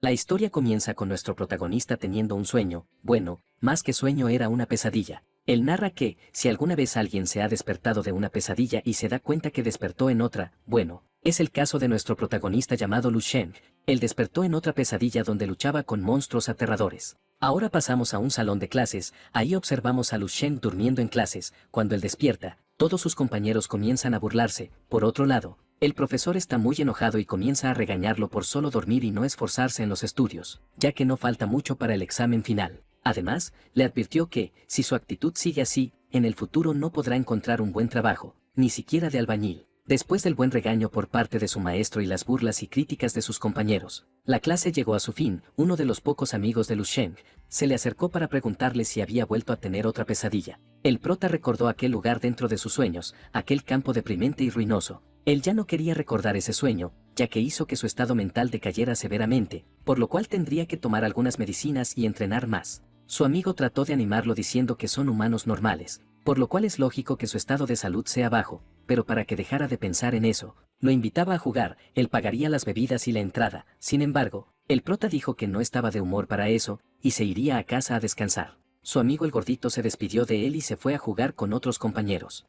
La historia comienza con nuestro protagonista teniendo un sueño, bueno, más que sueño era una pesadilla. Él narra que, si alguna vez alguien se ha despertado de una pesadilla y se da cuenta que despertó en otra, bueno, es el caso de nuestro protagonista llamado Lu Sheng. Él despertó en otra pesadilla donde luchaba con monstruos aterradores. Ahora pasamos a un salón de clases, ahí observamos a Lu Sheng durmiendo en clases. Cuando él despierta, todos sus compañeros comienzan a burlarse. Por otro lado, el profesor está muy enojado y comienza a regañarlo por solo dormir y no esforzarse en los estudios, ya que no falta mucho para el examen final. Además, le advirtió que, si su actitud sigue así, en el futuro no podrá encontrar un buen trabajo, ni siquiera de albañil. Después del buen regaño por parte de su maestro y las burlas y críticas de sus compañeros, la clase llegó a su fin. Uno de los pocos amigos de Lu Sheng se le acercó para preguntarle si había vuelto a tener otra pesadilla. El prota recordó aquel lugar dentro de sus sueños, aquel campo deprimente y ruinoso. Él ya no quería recordar ese sueño, ya que hizo que su estado mental decayera severamente, por lo cual tendría que tomar algunas medicinas y entrenar más. Su amigo trató de animarlo diciendo que son humanos normales, por lo cual es lógico que su estado de salud sea bajo, pero para que dejara de pensar en eso, lo invitaba a jugar. Él pagaría las bebidas y la entrada. Sin embargo, el prota dijo que no estaba de humor para eso, y se iría a casa a descansar. Su amigo el gordito se despidió de él y se fue a jugar con otros compañeros.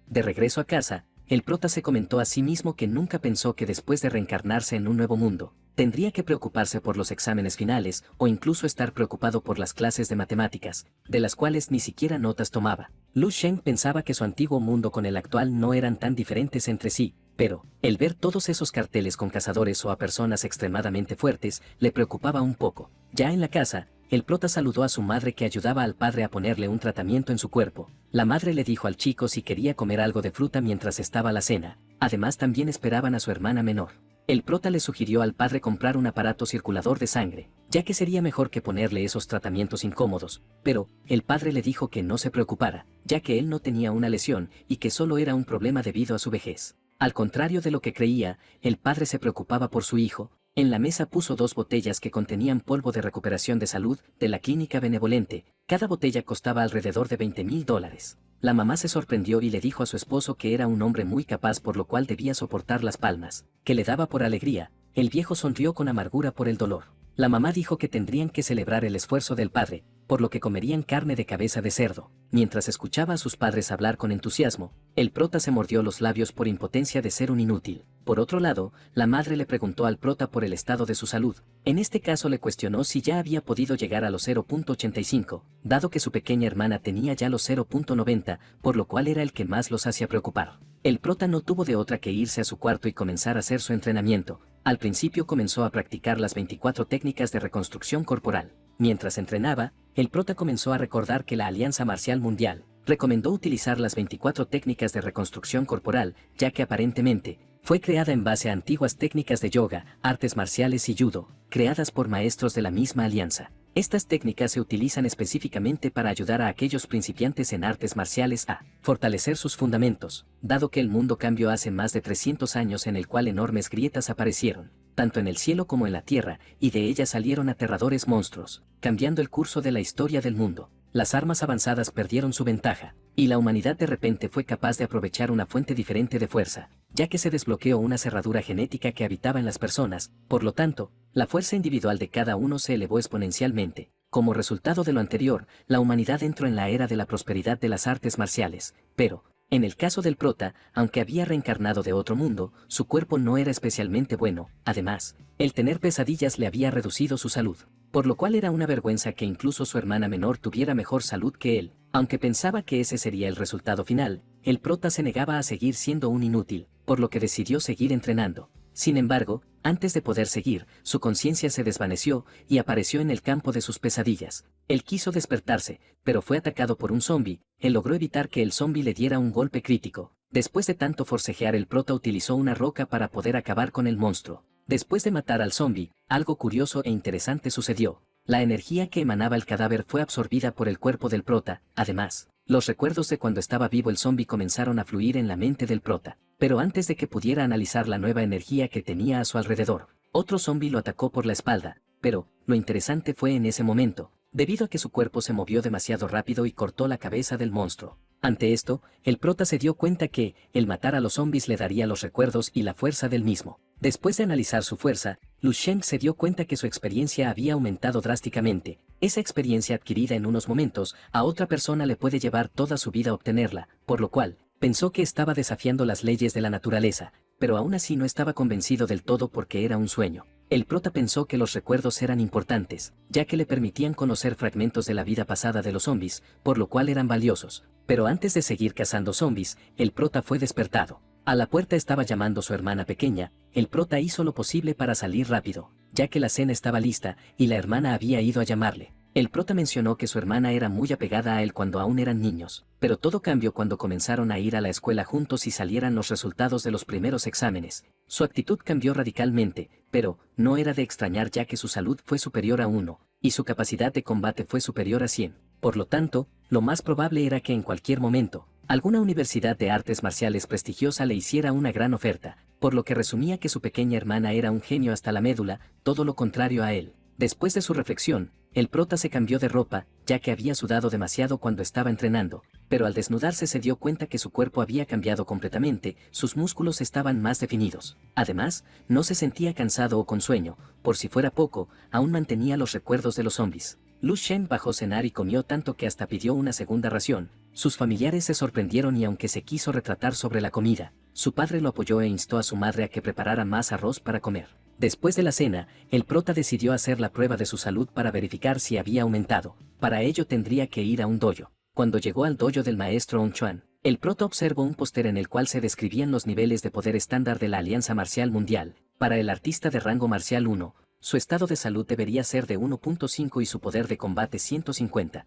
De regreso a casa, el prota se comentó a sí mismo que nunca pensó que después de reencarnarse en un nuevo mundo, tendría que preocuparse por los exámenes finales o incluso estar preocupado por las clases de matemáticas, de las cuales ni siquiera notas tomaba. Lu Sheng pensaba que su antiguo mundo con el actual no eran tan diferentes entre sí, pero, el ver todos esos carteles con cazadores o a personas extremadamente fuertes, le preocupaba un poco. Ya en la casa, el prota saludó a su madre que ayudaba al padre a ponerle un tratamiento en su cuerpo. La madre le dijo al chico si quería comer algo de fruta mientras estaba la cena. Además también esperaban a su hermana menor. El prota le sugirió al padre comprar un aparato circulador de sangre, ya que sería mejor que ponerle esos tratamientos incómodos, pero el padre le dijo que no se preocupara, ya que él no tenía una lesión y que solo era un problema debido a su vejez. Al contrario de lo que creía, el padre se preocupaba por su hijo. En la mesa puso 2 botellas que contenían polvo de recuperación de salud de la clínica benevolente. Cada botella costaba alrededor de $20,000. La mamá se sorprendió y le dijo a su esposo que era un hombre muy capaz, por lo cual debía soportar las palmas que le daba por alegría. El viejo sonrió con amargura por el dolor. La mamá dijo que tendrían que celebrar el esfuerzo del padre, por lo que comerían carne de cabeza de cerdo. Mientras escuchaba a sus padres hablar con entusiasmo, el prota se mordió los labios por impotencia de ser un inútil. Por otro lado, la madre le preguntó al prota por el estado de su salud. En este caso le cuestionó si ya había podido llegar a los 0.85, dado que su pequeña hermana tenía ya los 0.90, por lo cual era el que más los hacía preocupar. El prota no tuvo de otra que irse a su cuarto y comenzar a hacer su entrenamiento. Al principio comenzó a practicar las 24 técnicas de reconstrucción corporal. Mientras entrenaba, el prota comenzó a recordar que la Alianza Marcial Mundial recomendó utilizar las 24 técnicas de reconstrucción corporal, ya que aparentemente fue creada en base a antiguas técnicas de yoga, artes marciales y judo, creadas por maestros de la misma alianza. Estas técnicas se utilizan específicamente para ayudar a aquellos principiantes en artes marciales a fortalecer sus fundamentos, dado que el mundo cambió hace más de 300 años, en el cual enormes grietas aparecieron, tanto en el cielo como en la tierra, y de ellas salieron aterradores monstruos, cambiando el curso de la historia del mundo. Las armas avanzadas perdieron su ventaja, y la humanidad de repente fue capaz de aprovechar una fuente diferente de fuerza, ya que se desbloqueó una cerradura genética que habitaba en las personas. Por lo tanto, la fuerza individual de cada uno se elevó exponencialmente. Como resultado de lo anterior, la humanidad entró en la era de la prosperidad de las artes marciales, pero, en el caso del prota, aunque había reencarnado de otro mundo, su cuerpo no era especialmente bueno. Además, el tener pesadillas le había reducido su salud, por lo cual era una vergüenza que incluso su hermana menor tuviera mejor salud que él. Aunque pensaba que ese sería el resultado final, el prota se negaba a seguir siendo un inútil, por lo que decidió seguir entrenando. Sin embargo, antes de poder seguir, su conciencia se desvaneció y apareció en el campo de sus pesadillas. Él quiso despertarse, pero fue atacado por un zombi. Él logró evitar que el zombi le diera un golpe crítico. Después de tanto forcejear, el prota utilizó una roca para poder acabar con el monstruo. Después de matar al zombi, algo curioso e interesante sucedió. La energía que emanaba el cadáver fue absorbida por el cuerpo del prota. Además, los recuerdos de cuando estaba vivo el zombi comenzaron a fluir en la mente del prota. Pero antes de que pudiera analizar la nueva energía que tenía a su alrededor, otro zombi lo atacó por la espalda. Pero, lo interesante fue en ese momento, debido a que su cuerpo se movió demasiado rápido y cortó la cabeza del monstruo. Ante esto, el prota se dio cuenta que, el matar a los zombis le daría los recuerdos y la fuerza del mismo. Después de analizar su fuerza, Lu Sheng se dio cuenta que su experiencia había aumentado drásticamente. Esa experiencia adquirida en unos momentos, a otra persona le puede llevar toda su vida a obtenerla, por lo cual, pensó que estaba desafiando las leyes de la naturaleza, pero aún así no estaba convencido del todo porque era un sueño. El prota pensó que los recuerdos eran importantes, ya que le permitían conocer fragmentos de la vida pasada de los zombies, por lo cual eran valiosos. Pero antes de seguir cazando zombies, el prota fue despertado. A la puerta estaba llamando su hermana pequeña. El prota hizo lo posible para salir rápido, ya que la cena estaba lista y la hermana había ido a llamarle. El prota mencionó que su hermana era muy apegada a él cuando aún eran niños, pero todo cambió cuando comenzaron a ir a la escuela juntos y salieran los resultados de los primeros exámenes. Su actitud cambió radicalmente, pero no era de extrañar ya que su salud fue superior a 1, y su capacidad de combate fue superior a 100. Por lo tanto, lo más probable era que en cualquier momento, alguna universidad de artes marciales prestigiosa le hiciera una gran oferta, por lo que resumía que su pequeña hermana era un genio hasta la médula, todo lo contrario a él. Después de su reflexión, el prota se cambió de ropa, ya que había sudado demasiado cuando estaba entrenando, pero al desnudarse se dio cuenta que su cuerpo había cambiado completamente, sus músculos estaban más definidos. Además, no se sentía cansado o con sueño, por si fuera poco, aún mantenía los recuerdos de los zombies. Lu Sheng bajó a cenar y comió tanto que hasta pidió una segunda ración. Sus familiares se sorprendieron y aunque se quiso retratar sobre la comida, su padre lo apoyó e instó a su madre a que preparara más arroz para comer. Después de la cena, el prota decidió hacer la prueba de su salud para verificar si había aumentado. Para ello tendría que ir a un dojo. Cuando llegó al dojo del maestro On Chuan, el prota observó un póster en el cual se describían los niveles de poder estándar de la Alianza Marcial Mundial. Para el artista de rango marcial 1, su estado de salud debería ser de 1.5 y su poder de combate 150.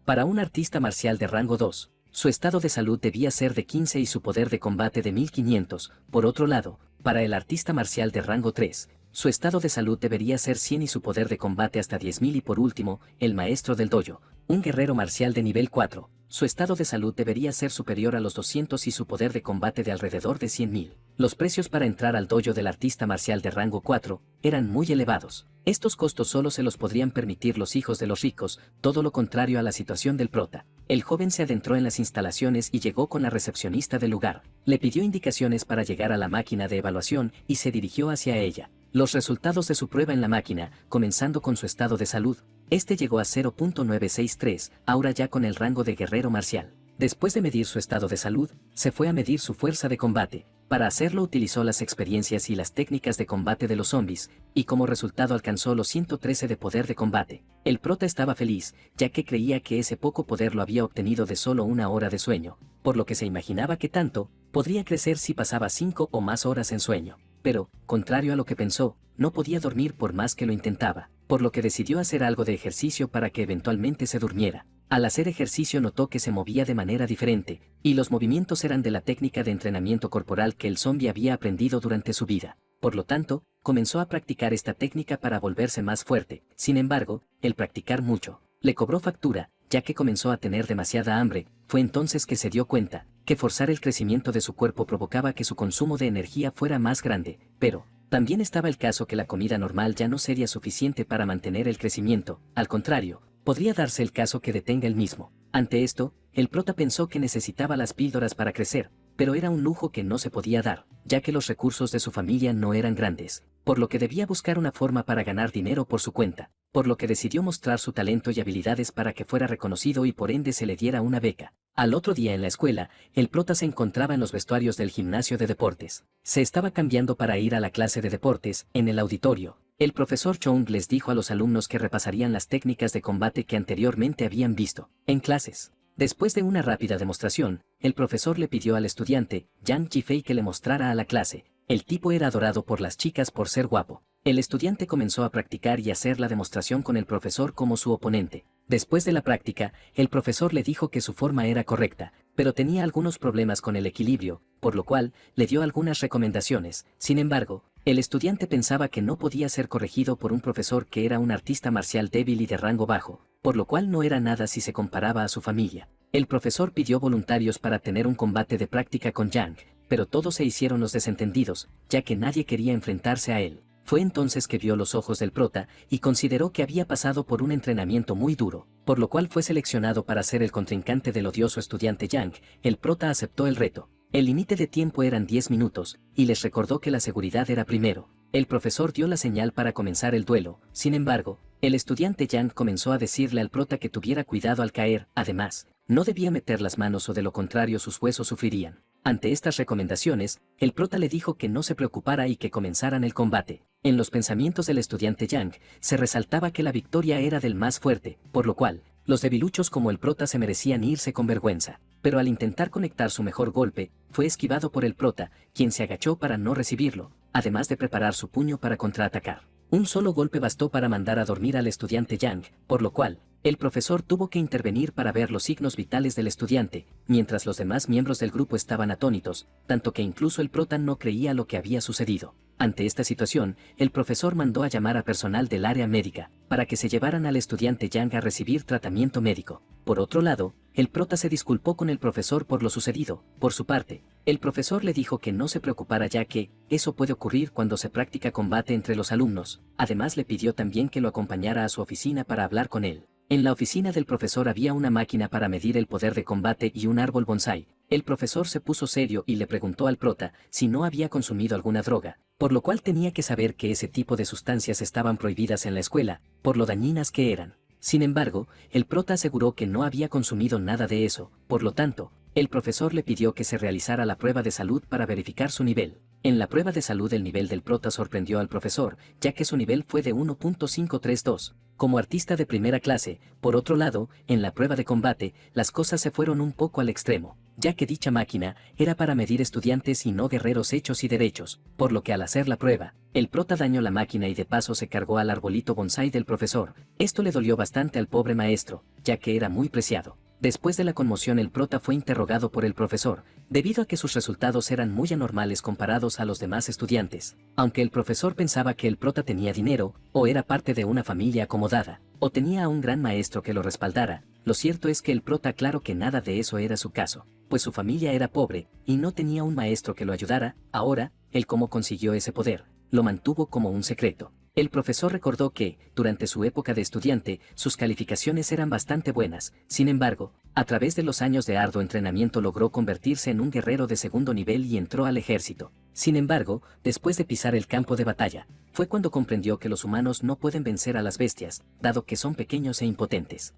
Para un artista marcial de rango 2, su estado de salud debía ser de 15 y su poder de combate de 1500. Por otro lado, para el artista marcial de rango 3, su estado de salud debería ser 100 y su poder de combate hasta 10.000 y por último, el maestro del dojo, un guerrero marcial de nivel 4, su estado de salud debería ser superior a los 200 y su poder de combate de alrededor de 100.000. Los precios para entrar al dojo del artista marcial de rango 4 eran muy elevados. Estos costos solo se los podrían permitir los hijos de los ricos, todo lo contrario a la situación del prota. El joven se adentró en las instalaciones y llegó con la recepcionista del lugar. Le pidió indicaciones para llegar a la máquina de evaluación y se dirigió hacia ella. Los resultados de su prueba en la máquina, comenzando con su estado de salud, este llegó a 0.963, ahora ya con el rango de guerrero marcial. Después de medir su estado de salud, se fue a medir su fuerza de combate. Para hacerlo utilizó las experiencias y las técnicas de combate de los zombies, y como resultado alcanzó los 113 de poder de combate. El prota estaba feliz, ya que creía que ese poco poder lo había obtenido de solo una hora de sueño, por lo que se imaginaba que tanto podría crecer si pasaba 5 o más horas en sueño. Pero, contrario a lo que pensó, no podía dormir por más que lo intentaba, por lo que decidió hacer algo de ejercicio para que eventualmente se durmiera. Al hacer ejercicio notó que se movía de manera diferente, y los movimientos eran de la técnica de entrenamiento corporal que el zombie había aprendido durante su vida. Por lo tanto, comenzó a practicar esta técnica para volverse más fuerte. Sin embargo, el practicar mucho le cobró factura, ya que comenzó a tener demasiada hambre. Fue entonces que se dio cuenta que forzar el crecimiento de su cuerpo provocaba que su consumo de energía fuera más grande, pero también estaba el caso que la comida normal ya no sería suficiente para mantener el crecimiento. Al contrario, podría darse el caso que detenga el mismo. Ante esto, el prota pensó que necesitaba las píldoras para crecer, pero era un lujo que no se podía dar, ya que los recursos de su familia no eran grandes, por lo que debía buscar una forma para ganar dinero por su cuenta, por lo que decidió mostrar su talento y habilidades para que fuera reconocido y por ende se le diera una beca. Al otro día en la escuela, el prota se encontraba en los vestuarios del gimnasio de deportes. Se estaba cambiando para ir a la clase de deportes. En el auditorio, el profesor Chong les dijo a los alumnos que repasarían las técnicas de combate que anteriormente habían visto en clases. Después de una rápida demostración, el profesor le pidió al estudiante, Yang Jifei, que le mostrara a la clase. El tipo era adorado por las chicas por ser guapo. El estudiante comenzó a practicar y hacer la demostración con el profesor como su oponente. Después de la práctica, el profesor le dijo que su forma era correcta, pero tenía algunos problemas con el equilibrio, por lo cual le dio algunas recomendaciones. Sin embargo, el estudiante pensaba que no podía ser corregido por un profesor que era un artista marcial débil y de rango bajo, por lo cual no era nada si se comparaba a su familia. El profesor pidió voluntarios para tener un combate de práctica con Yang, pero todos se hicieron los desentendidos, ya que nadie quería enfrentarse a él. Fue entonces que vio los ojos del prota y consideró que había pasado por un entrenamiento muy duro, por lo cual fue seleccionado para ser el contrincante del odioso estudiante Yang. El prota aceptó el reto. El límite de tiempo eran 10 minutos, y les recordó que la seguridad era primero. El profesor dio la señal para comenzar el duelo. Sin embargo, el estudiante Yang comenzó a decirle al prota que tuviera cuidado al caer. Además, no debía meter las manos o de lo contrario sus huesos sufrirían. Ante estas recomendaciones, el prota le dijo que no se preocupara y que comenzaran el combate. En los pensamientos del estudiante Yang, se resaltaba que la victoria era del más fuerte, por lo cual, los debiluchos como el prota se merecían irse con vergüenza. Pero al intentar conectar su mejor golpe, fue esquivado por el prota, quien se agachó para no recibirlo, además de preparar su puño para contraatacar. Un solo golpe bastó para mandar a dormir al estudiante Yang, por lo cual, el profesor tuvo que intervenir para ver los signos vitales del estudiante, mientras los demás miembros del grupo estaban atónitos, tanto que incluso el prota no creía lo que había sucedido. Ante esta situación, el profesor mandó a llamar a personal del área médica, para que se llevaran al estudiante Yang a recibir tratamiento médico. Por otro lado, el prota se disculpó con el profesor por lo sucedido. Por su parte, el profesor le dijo que no se preocupara ya que, eso puede ocurrir cuando se practica combate entre los alumnos. Además le pidió también que lo acompañara a su oficina para hablar con él. En la oficina del profesor había una máquina para medir el poder de combate y un árbol bonsái. El profesor se puso serio y le preguntó al prota si no había consumido alguna droga, por lo cual tenía que saber que ese tipo de sustancias estaban prohibidas en la escuela, por lo dañinas que eran. Sin embargo, el prota aseguró que no había consumido nada de eso, por lo tanto, el profesor le pidió que se realizara la prueba de salud para verificar su nivel. En la prueba de salud el nivel del prota sorprendió al profesor, ya que su nivel fue de 1.532. Como artista de primera clase, por otro lado, en la prueba de combate, las cosas se fueron un poco al extremo, ya que dicha máquina era para medir estudiantes y no guerreros hechos y derechos, por lo que al hacer la prueba, el prota dañó la máquina y de paso se cargó al arbolito bonsái del profesor. Esto le dolió bastante al pobre maestro, ya que era muy preciado. Después de la conmoción el prota fue interrogado por el profesor, debido a que sus resultados eran muy anormales comparados a los demás estudiantes. Aunque el profesor pensaba que el prota tenía dinero, o era parte de una familia acomodada, o tenía a un gran maestro que lo respaldara, lo cierto es que el prota claro que nada de eso era su caso, pues su familia era pobre, y no tenía un maestro que lo ayudara. Ahora, el cómo consiguió ese poder, lo mantuvo como un secreto. El profesor recordó que, durante su época de estudiante, sus calificaciones eran bastante buenas. Sin embargo, a través de los años de arduo entrenamiento logró convertirse en un guerrero de segundo nivel y entró al ejército. Sin embargo, después de pisar el campo de batalla, fue cuando comprendió que los humanos no pueden vencer a las bestias, dado que son pequeños e impotentes.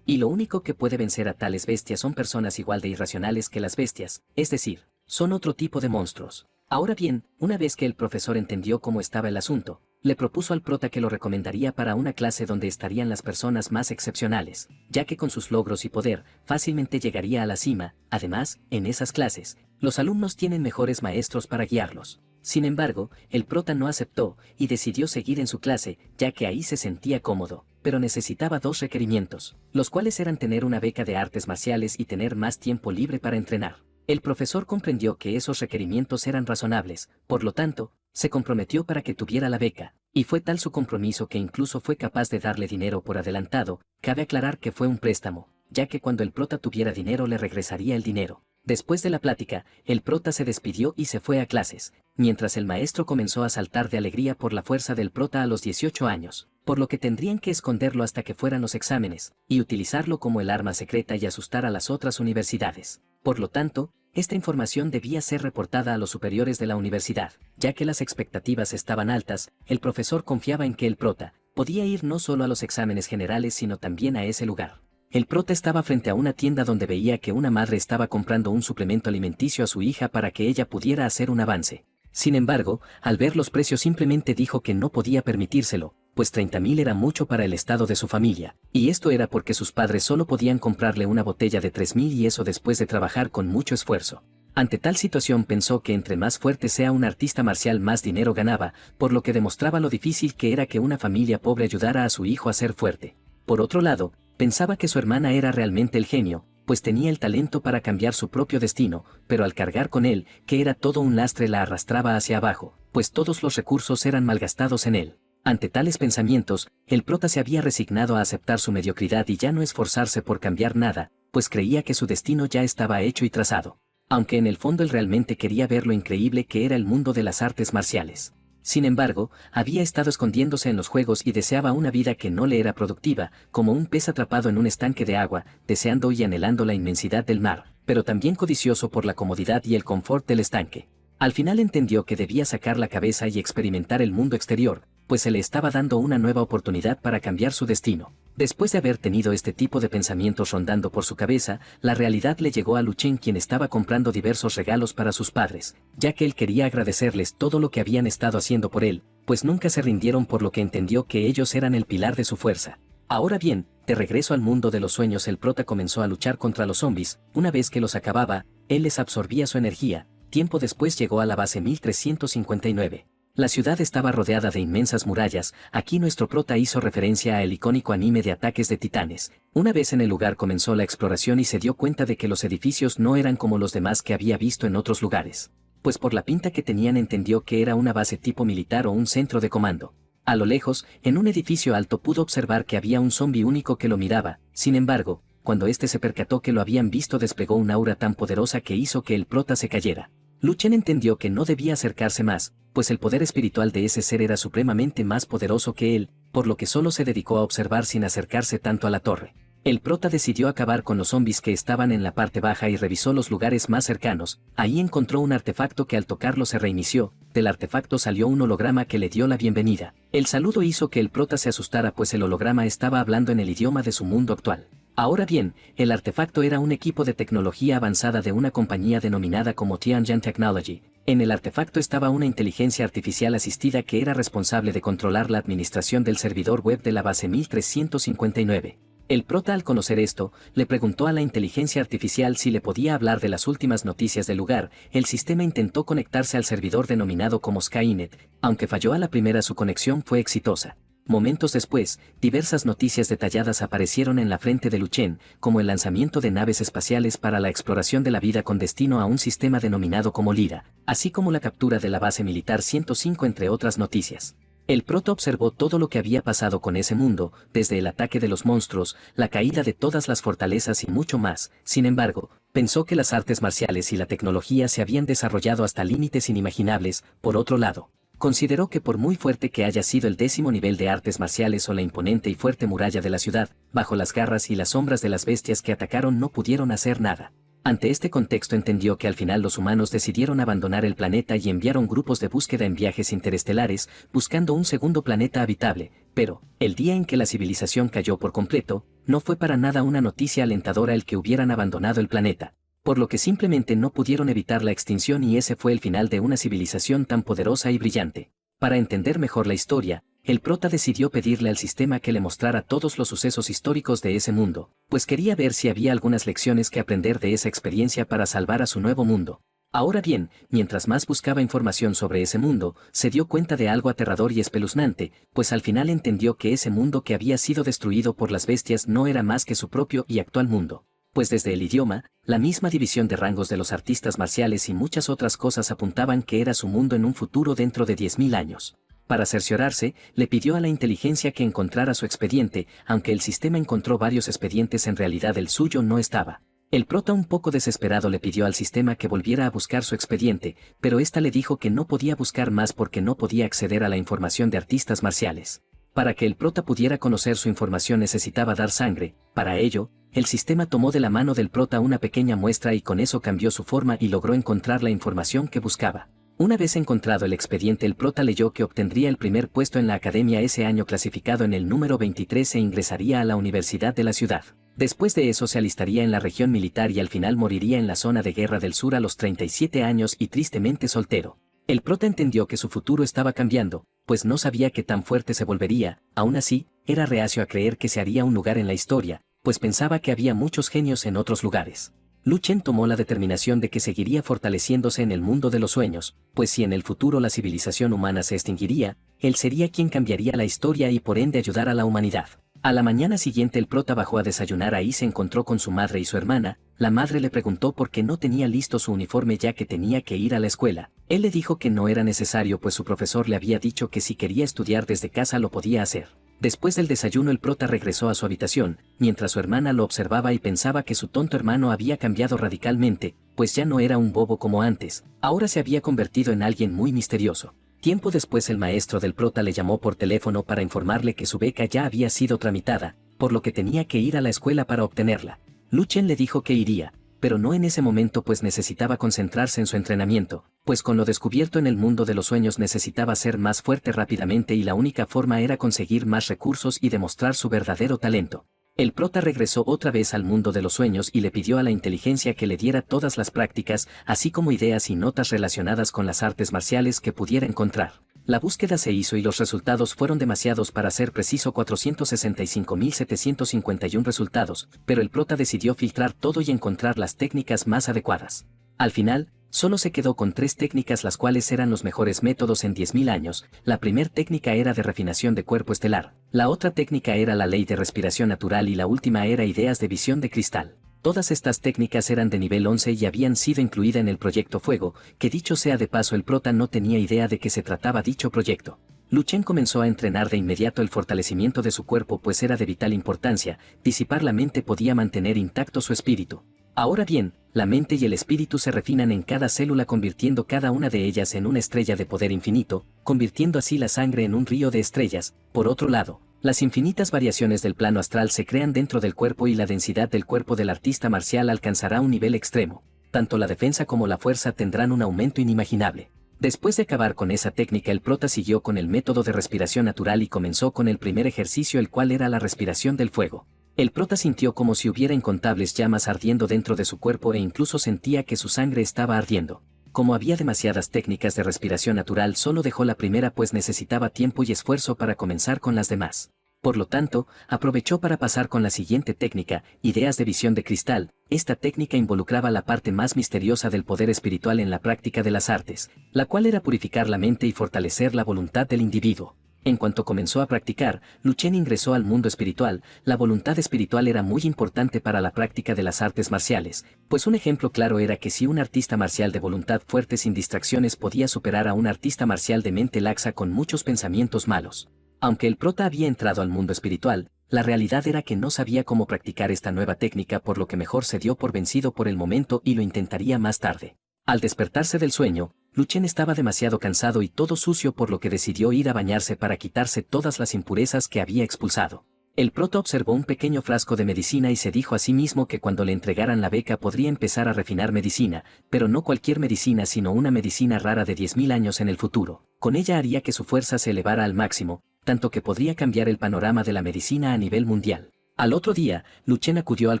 Y lo único que puede vencer a tales bestias son personas igual de irracionales que las bestias, es decir, son otro tipo de monstruos. Ahora bien, una vez que el profesor entendió cómo estaba el asunto, le propuso al prota que lo recomendaría para una clase donde estarían las personas más excepcionales, ya que con sus logros y poder, fácilmente llegaría a la cima. Además, en esas clases, los alumnos tienen mejores maestros para guiarlos. Sin embargo, el prota no aceptó y decidió seguir en su clase, ya que ahí se sentía cómodo, pero necesitaba dos requerimientos, los cuales eran tener una beca de artes marciales y tener más tiempo libre para entrenar. El profesor comprendió que esos requerimientos eran razonables, por lo tanto, se comprometió para que tuviera la beca, y fue tal su compromiso que incluso fue capaz de darle dinero por adelantado. Cabe aclarar que fue un préstamo, ya que cuando el prota tuviera dinero le regresaría el dinero. Después de la plática, el prota se despidió y se fue a clases, mientras el maestro comenzó a saltar de alegría por la fuerza del prota a los 18 años, por lo que tendrían que esconderlo hasta que fueran los exámenes, y utilizarlo como el arma secreta y asustar a las otras universidades. Por lo tanto, esta información debía ser reportada a los superiores de la universidad. Ya que las expectativas estaban altas, el profesor confiaba en que el prota podía ir no solo a los exámenes generales sino también a ese lugar. El prota estaba frente a una tienda donde veía que una madre estaba comprando un suplemento alimenticio a su hija para que ella pudiera hacer un avance. Sin embargo, al ver los precios simplemente dijo que no podía permitírselo, pues 30.000 era mucho para el estado de su familia, y esto era porque sus padres solo podían comprarle una botella de 3.000 y eso después de trabajar con mucho esfuerzo. Ante tal situación pensó que entre más fuerte sea un artista marcial más dinero ganaba, por lo que demostraba lo difícil que era que una familia pobre ayudara a su hijo a ser fuerte. Por otro lado, pensaba que su hermana era realmente el genio, pues tenía el talento para cambiar su propio destino, pero al cargar con él, que era todo un lastre la arrastraba hacia abajo, pues todos los recursos eran malgastados en él. Ante tales pensamientos, el prota se había resignado a aceptar su mediocridad y ya no esforzarse por cambiar nada, pues creía que su destino ya estaba hecho y trazado. Aunque en el fondo él realmente quería ver lo increíble que era el mundo de las artes marciales. Sin embargo, había estado escondiéndose en los juegos y deseaba una vida que no le era productiva, como un pez atrapado en un estanque de agua, deseando y anhelando la inmensidad del mar, pero también codicioso por la comodidad y el confort del estanque. Al final entendió que debía sacar la cabeza y experimentar el mundo exterior, pues se le estaba dando una nueva oportunidad para cambiar su destino. Después de haber tenido este tipo de pensamientos rondando por su cabeza, la realidad le llegó a Lu Chen, quien estaba comprando diversos regalos para sus padres, ya que él quería agradecerles todo lo que habían estado haciendo por él, pues nunca se rindieron, por lo que entendió que ellos eran el pilar de su fuerza. Ahora bien, de regreso al mundo de los sueños, el prota comenzó a luchar contra los zombies. Una vez que los acababa, él les absorbía su energía. Tiempo después llegó a la base 1359. La ciudad estaba rodeada de inmensas murallas. Aquí nuestro prota hizo referencia al icónico anime de Ataques de Titanes. Una vez en el lugar comenzó la exploración y se dio cuenta de que los edificios no eran como los demás que había visto en otros lugares, pues por la pinta que tenían entendió que era una base tipo militar o un centro de comando. A lo lejos, en un edificio alto, pudo observar que había un zombi único que lo miraba. Sin embargo, cuando este se percató que lo habían visto, desplegó un aura tan poderosa que hizo que el prota se cayera. Lu Chen entendió que no debía acercarse más, pues el poder espiritual de ese ser era supremamente más poderoso que él, por lo que solo se dedicó a observar sin acercarse tanto a la torre. El prota decidió acabar con los zombies que estaban en la parte baja y revisó los lugares más cercanos. Ahí encontró un artefacto que al tocarlo se reinició. Del artefacto salió un holograma que le dio la bienvenida. El saludo hizo que el prota se asustara, pues el holograma estaba hablando en el idioma de su mundo actual. Ahora bien, el artefacto era un equipo de tecnología avanzada de una compañía denominada como Tianjin Technology. En el artefacto estaba una inteligencia artificial asistida que era responsable de controlar la administración del servidor web de la base 1359. El prota, al conocer esto, le preguntó a la inteligencia artificial si le podía hablar de las últimas noticias del lugar. El sistema intentó conectarse al servidor denominado como Skynet. Aunque falló a la primera, su conexión fue exitosa. Momentos después, diversas noticias detalladas aparecieron en la frente de Lu Chen, como el lanzamiento de naves espaciales para la exploración de la vida con destino a un sistema denominado como Lyra, así como la captura de la base militar 105, entre otras noticias. El prota observó todo lo que había pasado con ese mundo, desde el ataque de los monstruos, la caída de todas las fortalezas y mucho más. Sin embargo, pensó que las artes marciales y la tecnología se habían desarrollado hasta límites inimaginables. Por otro lado, consideró que por muy fuerte que haya sido el 10º nivel de artes marciales o la imponente y fuerte muralla de la ciudad, bajo las garras y las sombras de las bestias que atacaron no pudieron hacer nada. Ante este contexto entendió que al final los humanos decidieron abandonar el planeta y enviaron grupos de búsqueda en viajes interestelares, buscando un segundo planeta habitable. Pero, el día en que la civilización cayó por completo, no fue para nada una noticia alentadora el que hubieran abandonado el planeta, por lo que simplemente no pudieron evitar la extinción, y ese fue el final de una civilización tan poderosa y brillante. Para entender mejor la historia, el prota decidió pedirle al sistema que le mostrara todos los sucesos históricos de ese mundo, pues quería ver si había algunas lecciones que aprender de esa experiencia para salvar a su nuevo mundo. Ahora bien, mientras más buscaba información sobre ese mundo, se dio cuenta de algo aterrador y espeluznante, pues al final entendió que ese mundo que había sido destruido por las bestias no era más que su propio y actual mundo, pues desde el idioma, la misma división de rangos de los artistas marciales y muchas otras cosas apuntaban que era su mundo en un futuro dentro de 10.000 años. Para cerciorarse, le pidió a la inteligencia que encontrara su expediente. Aunque el sistema encontró varios expedientes, en realidad el suyo no estaba. El prota, un poco desesperado, le pidió al sistema que volviera a buscar su expediente, pero ésta le dijo que no podía buscar más porque no podía acceder a la información de artistas marciales. Para que el prota pudiera conocer su información necesitaba dar sangre. Para ello, el sistema tomó de la mano del prota una pequeña muestra y con eso cambió su forma y logró encontrar la información que buscaba. Una vez encontrado el expediente, el prota leyó que obtendría el primer puesto en la academia ese año, clasificado en el número 23, e ingresaría a la universidad de la ciudad. Después de eso se alistaría en la región militar y al final moriría en la zona de guerra del sur a los 37 años y tristemente soltero. El prota entendió que su futuro estaba cambiando, pues no sabía qué tan fuerte se volvería. Aún así, era reacio a creer que se haría un lugar en la historia, pues pensaba que había muchos genios en otros lugares. Lu Chen tomó la determinación de que seguiría fortaleciéndose en el mundo de los sueños, pues si en el futuro la civilización humana se extinguiría, él sería quien cambiaría la historia y por ende ayudar a la humanidad. A la mañana siguiente el prota bajó a desayunar. Ahí se encontró con su madre y su hermana. La madre le preguntó por qué no tenía listo su uniforme ya que tenía que ir a la escuela. Él le dijo que no era necesario, pues su profesor le había dicho que si quería estudiar desde casa lo podía hacer. Después del desayuno el prota regresó a su habitación, mientras su hermana lo observaba y pensaba que su tonto hermano había cambiado radicalmente, pues ya no era un bobo como antes, ahora se había convertido en alguien muy misterioso. Tiempo después el maestro del prota le llamó por teléfono para informarle que su beca ya había sido tramitada, por lo que tenía que ir a la escuela para obtenerla. Lu Chen le dijo que iría, pero no en ese momento pues necesitaba concentrarse en su entrenamiento, pues con lo descubierto en el mundo de los sueños necesitaba ser más fuerte rápidamente y la única forma era conseguir más recursos y demostrar su verdadero talento. El prota regresó otra vez al mundo de los sueños y le pidió a la inteligencia que le diera todas las prácticas, así como ideas y notas relacionadas con las artes marciales que pudiera encontrar. La búsqueda se hizo y los resultados fueron demasiados para ser preciso 465.751 resultados, pero el prota decidió filtrar todo y encontrar las técnicas más adecuadas. Al final, solo se quedó con 3 técnicas las cuales eran los mejores métodos en 10.000 años. La primera técnica era de refinación de cuerpo estelar, la otra técnica era la ley de respiración natural y la última era ideas de visión de cristal. Todas estas técnicas eran de nivel 11 y habían sido incluidas en el proyecto Fuego, que dicho sea de paso el prota no tenía idea de qué se trataba dicho proyecto. Lu Chen comenzó a entrenar de inmediato el fortalecimiento de su cuerpo pues era de vital importancia, disipar la mente podía mantener intacto su espíritu. Ahora bien, la mente y el espíritu se refinan en cada célula convirtiendo cada una de ellas en una estrella de poder infinito, convirtiendo así la sangre en un río de estrellas. Por otro lado, las infinitas variaciones del plano astral se crean dentro del cuerpo y la densidad del cuerpo del artista marcial alcanzará un nivel extremo. Tanto la defensa como la fuerza tendrán un aumento inimaginable. Después de acabar con esa técnica el prota siguió con el método de respiración natural y comenzó con el primer ejercicio el cual era la respiración del fuego. El prota sintió como si hubiera incontables llamas ardiendo dentro de su cuerpo e incluso sentía que su sangre estaba ardiendo. Como había demasiadas técnicas de respiración natural solo dejó la primera pues necesitaba tiempo y esfuerzo para comenzar con las demás. Por lo tanto, aprovechó para pasar con la siguiente técnica, ideas de visión de cristal. Esta técnica involucraba la parte más misteriosa del poder espiritual en la práctica de las artes, la cual era purificar la mente y fortalecer la voluntad del individuo. En cuanto comenzó a practicar, Lu Chen ingresó al mundo espiritual. La voluntad espiritual era muy importante para la práctica de las artes marciales, pues un ejemplo claro era que si un artista marcial de voluntad fuerte sin distracciones podía superar a un artista marcial de mente laxa con muchos pensamientos malos. Aunque el prota había entrado al mundo espiritual, la realidad era que no sabía cómo practicar esta nueva técnica por lo que mejor se dio por vencido por el momento y lo intentaría más tarde. Al despertarse del sueño, Lu Chen estaba demasiado cansado y todo sucio por lo que decidió ir a bañarse para quitarse todas las impurezas que había expulsado. El prota observó un pequeño frasco de medicina y se dijo a sí mismo que cuando le entregaran la beca podría empezar a refinar medicina, pero no cualquier medicina sino una medicina rara de 10.000 años en el futuro. Con ella haría que su fuerza se elevara al máximo, tanto que podría cambiar el panorama de la medicina a nivel mundial. Al otro día, Lu Chen acudió al